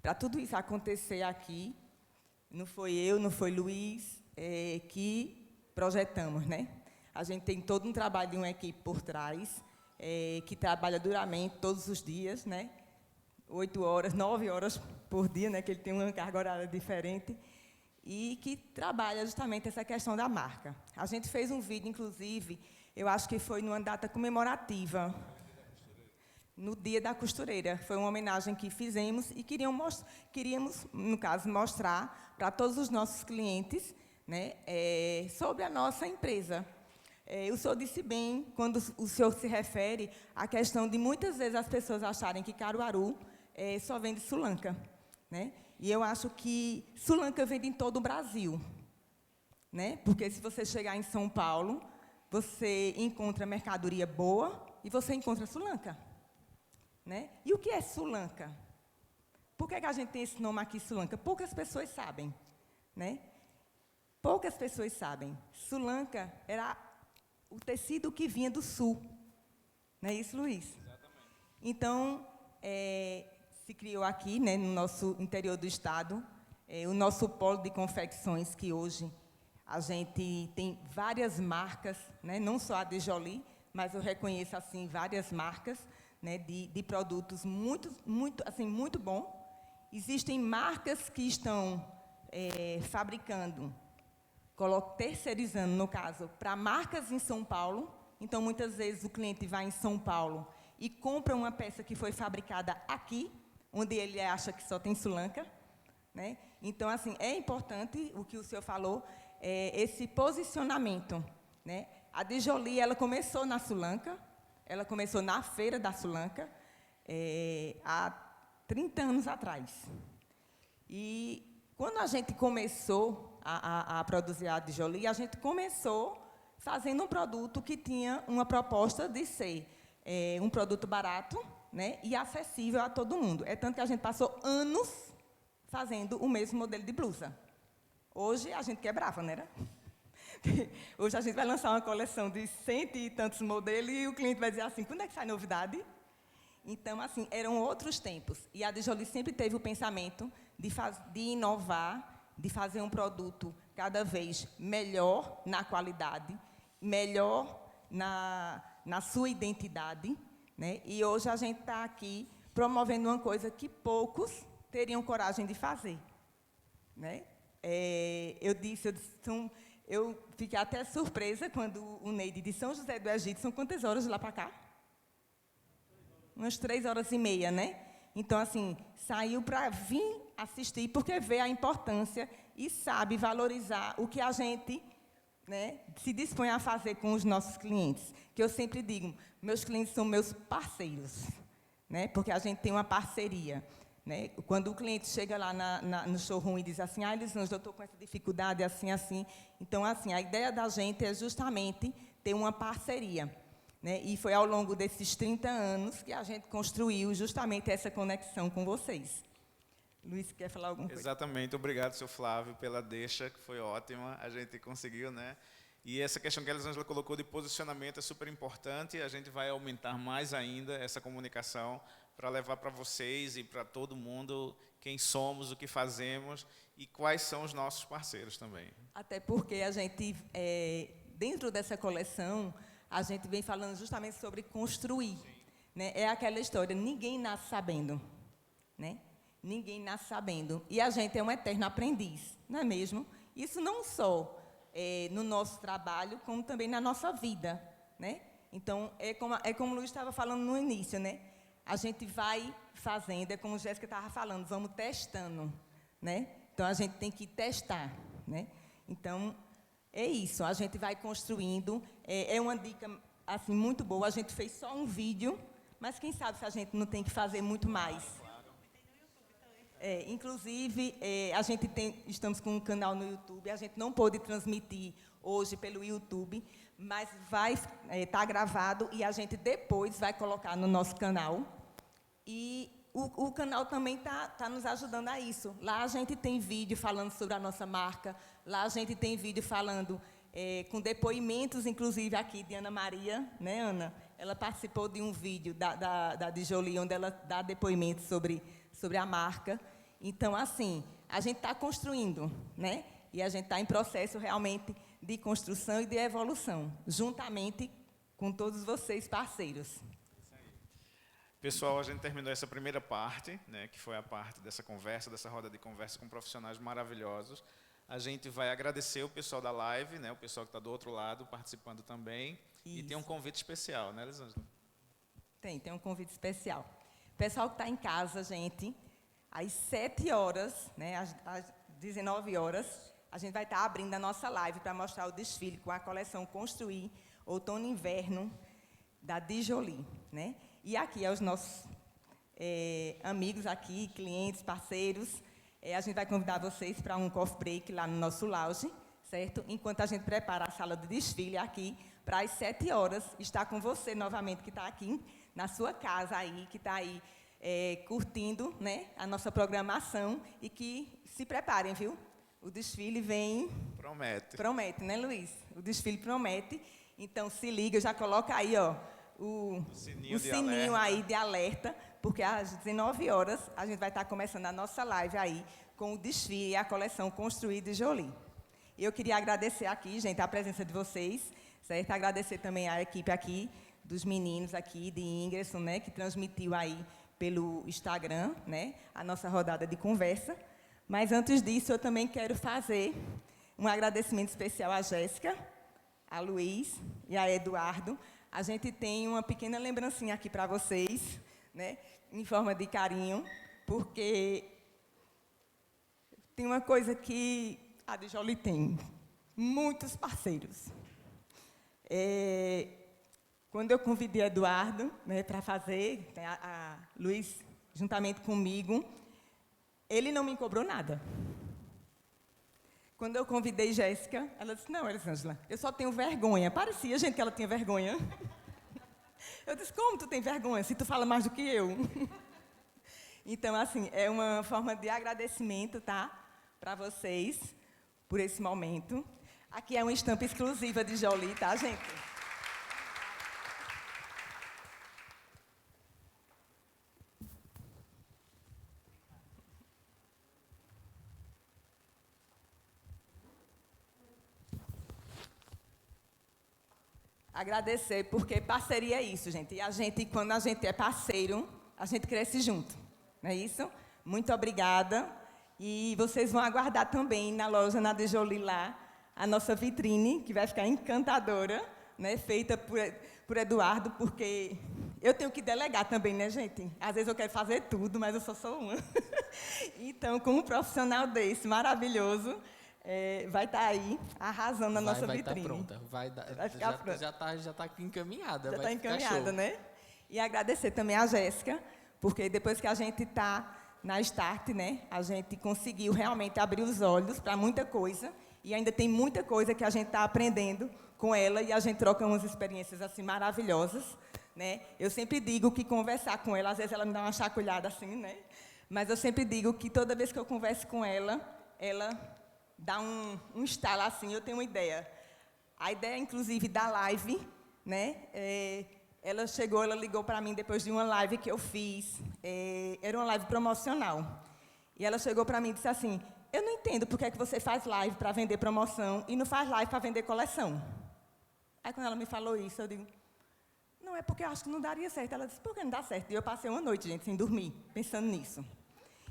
para tudo isso acontecer aqui, não foi eu, não foi Luiz, que projetamos, né? A gente tem todo um trabalho de uma equipe por trás, que trabalha duramente todos os dias, né? 8 horas, 9 horas por dia, né? Que ele tem uma carga horária diferente, e que trabalha justamente essa questão da marca. A gente fez um vídeo, inclusive, eu acho que foi numa data comemorativa, no Dia da Costureira. Foi uma homenagem que fizemos e queríamos, no caso, mostrar para todos os nossos clientes, né, sobre a nossa empresa. O senhor disse bem, quando o senhor se refere à questão de muitas vezes as pessoas acharem que Caruaru só vende Sulanca, né? E eu acho que Sulanca vende em todo o Brasil, né? Porque se você chegar em São Paulo, você encontra mercadoria boa e você encontra Sulanca, né? E o que é Sulanca? Por que a gente tem esse nome aqui, Sulanca? Poucas pessoas sabem, né? Poucas pessoas sabem. Sulanca era o tecido que vinha do sul. Não é isso, Luiz? Exatamente. Então, se criou aqui, né, no nosso interior do estado, o nosso polo de confecções, que hoje a gente tem várias marcas, né, não só a Dijoli, mas eu reconheço assim várias marcas, né, de produtos muito bom. Existem marcas que estão fabricando, terceirizando, no caso, para marcas em São Paulo. Então, muitas vezes, o cliente vai em São Paulo e compra uma peça que foi fabricada aqui, onde ele acha que só tem Sulanca, né? Então, assim, é importante o que o senhor falou, esse posicionamento, né? A Dijoli, ela começou na Sulanca, ela começou na Feira da Sulanca, há 30 anos atrás. E quando a gente começou a produzir a Dijoli, a gente começou fazendo um produto que tinha uma proposta de ser um produto barato, né, e acessível a todo mundo. É tanto que a gente passou anos fazendo o mesmo modelo de blusa. Hoje a gente quebrava, né? Hoje a gente vai lançar uma coleção de 100 e tantos modelos e o cliente vai dizer assim, quando é que sai novidade? Então, assim, eram outros tempos. E a Dijoli sempre teve o pensamento de inovar, de fazer um produto cada vez melhor na qualidade, melhor na sua identidade, né? E hoje a gente está aqui promovendo uma coisa que poucos teriam coragem de fazer, né? Eu fiquei até surpresa quando o Neide de São José do Egito, são quantas horas de lá para cá? umas 3h30, né? Então, assim, saiu para vir assistir, porque vê a importância e sabe valorizar o que a gente, né, se dispõe a fazer com os nossos clientes. Que eu sempre digo, meus clientes são meus parceiros, né? Porque a gente tem uma parceria. Né? Quando o cliente chega lá no showroom e diz assim, Elisângela, eu estou com essa dificuldade, assim, assim. Então, assim, a ideia da gente é justamente ter uma parceria. Né? E foi ao longo desses 30 anos que a gente construiu justamente essa conexão com vocês. Luiz, quer falar alguma coisa? Exatamente. Obrigado, seu Flávio, pela deixa, que foi ótima. A gente conseguiu, né? E essa questão que a Elisângela colocou de posicionamento é super importante. A gente vai aumentar mais ainda essa comunicação para levar para vocês e para todo mundo quem somos, o que fazemos e quais são os nossos parceiros também. Até porque a gente, dentro dessa coleção, a gente vem falando justamente sobre construir. Né? É aquela história, ninguém nasce sabendo. Né? Ninguém nasce sabendo. E a gente é um eterno aprendiz, não é mesmo? Isso não só no nosso trabalho, como também na nossa vida. Né? Então, é como o Luiz estava falando no início, né? A gente vai fazendo, é como a Jéssica estava falando, vamos testando, né? Então, a gente tem que testar, né? Então, é isso, a gente vai construindo. É uma dica, assim, muito boa. A gente fez só um vídeo, mas quem sabe se a gente não tem que fazer muito mais. Inclusive, estamos com um canal no YouTube, a gente não pôde transmitir hoje pelo YouTube, mas vai estar gravado e a gente depois vai colocar no nosso canal. E o canal também tá nos ajudando a isso. Lá a gente tem vídeo falando sobre a nossa marca, lá a gente tem vídeo falando com depoimentos, inclusive aqui de Ana Maria, né, Ana? Ela participou de um vídeo da Djoli, onde ela dá depoimentos sobre a marca. Então, assim, a gente está construindo, né? E a gente está em processo realmente de construção e de evolução, juntamente com todos vocês, parceiros. Pessoal, a gente terminou essa primeira parte, né, que foi a parte dessa conversa, dessa roda de conversa com profissionais maravilhosos. A gente vai agradecer o pessoal da live, né, o pessoal que está do outro lado participando também. Isso. E tem um convite especial, né, Elisângela? Tem um convite especial. Pessoal que está em casa, gente, às 7h, né, às 19h, a gente vai estar abrindo a nossa live para mostrar o desfile com a coleção Construir Outono e Inverno da Djoli, né? E aqui, aos nossos amigos aqui, clientes, parceiros, a gente vai convidar vocês para um coffee break lá no nosso lounge, certo? Enquanto a gente prepara a sala de desfile aqui, para às 7h estar com você novamente, que está aqui na sua casa aí, que está aí curtindo, né, a nossa programação e que se preparem, viu? O desfile vem... Promete. Promete, né, Luiz? O desfile promete. Então, se liga, já coloca aí, ó, o sininho aí de alerta, porque às 19h a gente vai estar começando a nossa live aí com o desfile e a coleção Construir Djoli. E eu queria agradecer aqui, gente, a presença de vocês, certo? Agradecer também a equipe aqui, dos meninos aqui, de Ingresson, né, que transmitiu aí pelo Instagram, né, a nossa rodada de conversa. Mas, antes disso, eu também quero fazer um agradecimento especial à Jéssica, a Luiz e a Eduardo. A gente tem uma pequena lembrancinha aqui para vocês, né, em forma de carinho, porque tem uma coisa que a Djoli tem, muitos parceiros. Quando eu convidei Eduardo, né, para fazer, a Luiz, juntamente comigo, ele não me cobrou nada. Quando eu convidei Jéssica, ela disse, não, Elisângela, eu só tenho vergonha. Parecia, gente, que ela tinha vergonha. Eu disse, como tu tem vergonha, se tu fala mais do que eu? Então, assim, é uma forma de agradecimento, tá? Para vocês, por esse momento. Aqui é uma estampa exclusiva de Djoli, tá, gente? Agradecer, porque parceria é isso, gente. E a gente, quando a gente é parceiro, a gente cresce junto. Não é isso? Muito obrigada. E vocês vão aguardar também na loja, na Djoli lá, a nossa vitrine, que vai ficar encantadora, né, feita por Eduardo, porque eu tenho que delegar também, né, gente? Às vezes eu quero fazer tudo, mas eu só sou uma. Então, com um profissional desse, maravilhoso, vai estar aí, arrasando na nossa vitrine. Vai estar pronta. Vai ficar pronta. Já está encaminhada. Já está encaminhada, né? E agradecer também a Jéssica, porque depois que a gente está na Start, né, a gente conseguiu realmente abrir os olhos para muita coisa, e ainda tem muita coisa que a gente está aprendendo com ela, e a gente troca umas experiências assim maravilhosas, né? Eu sempre digo que conversar com ela, às vezes ela me dá uma chacoalhada assim, né? Mas eu sempre digo que toda vez que eu converso com ela, ela dá um estalo assim, eu tenho uma ideia. A ideia, inclusive, da live, né? Ela ligou para mim depois de uma live que eu fiz, era uma live promocional. E ela chegou para mim e disse assim, eu não entendo por que é que você faz live para vender promoção e não faz live para vender coleção. Aí, quando ela me falou isso, eu digo, não, é porque eu acho que não daria certo. Ela disse, por que não dá certo? E eu passei uma noite, gente, sem dormir, pensando nisso.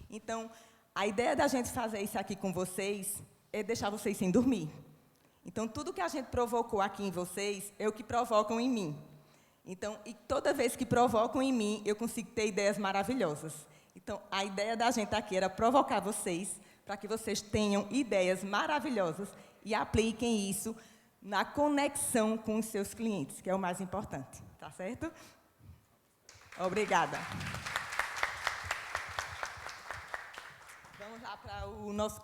Então, a ideia da gente fazer isso aqui com vocês é deixar vocês sem dormir. Então, tudo que a gente provocou aqui em vocês é o que provocam em mim. Então, e toda vez que provocam em mim, eu consigo ter ideias maravilhosas. Então, a ideia da gente aqui era provocar vocês, para que vocês tenham ideias maravilhosas e apliquem isso na conexão com os seus clientes, que é o mais importante. Tá certo? Obrigada. Vamos lá para o nosso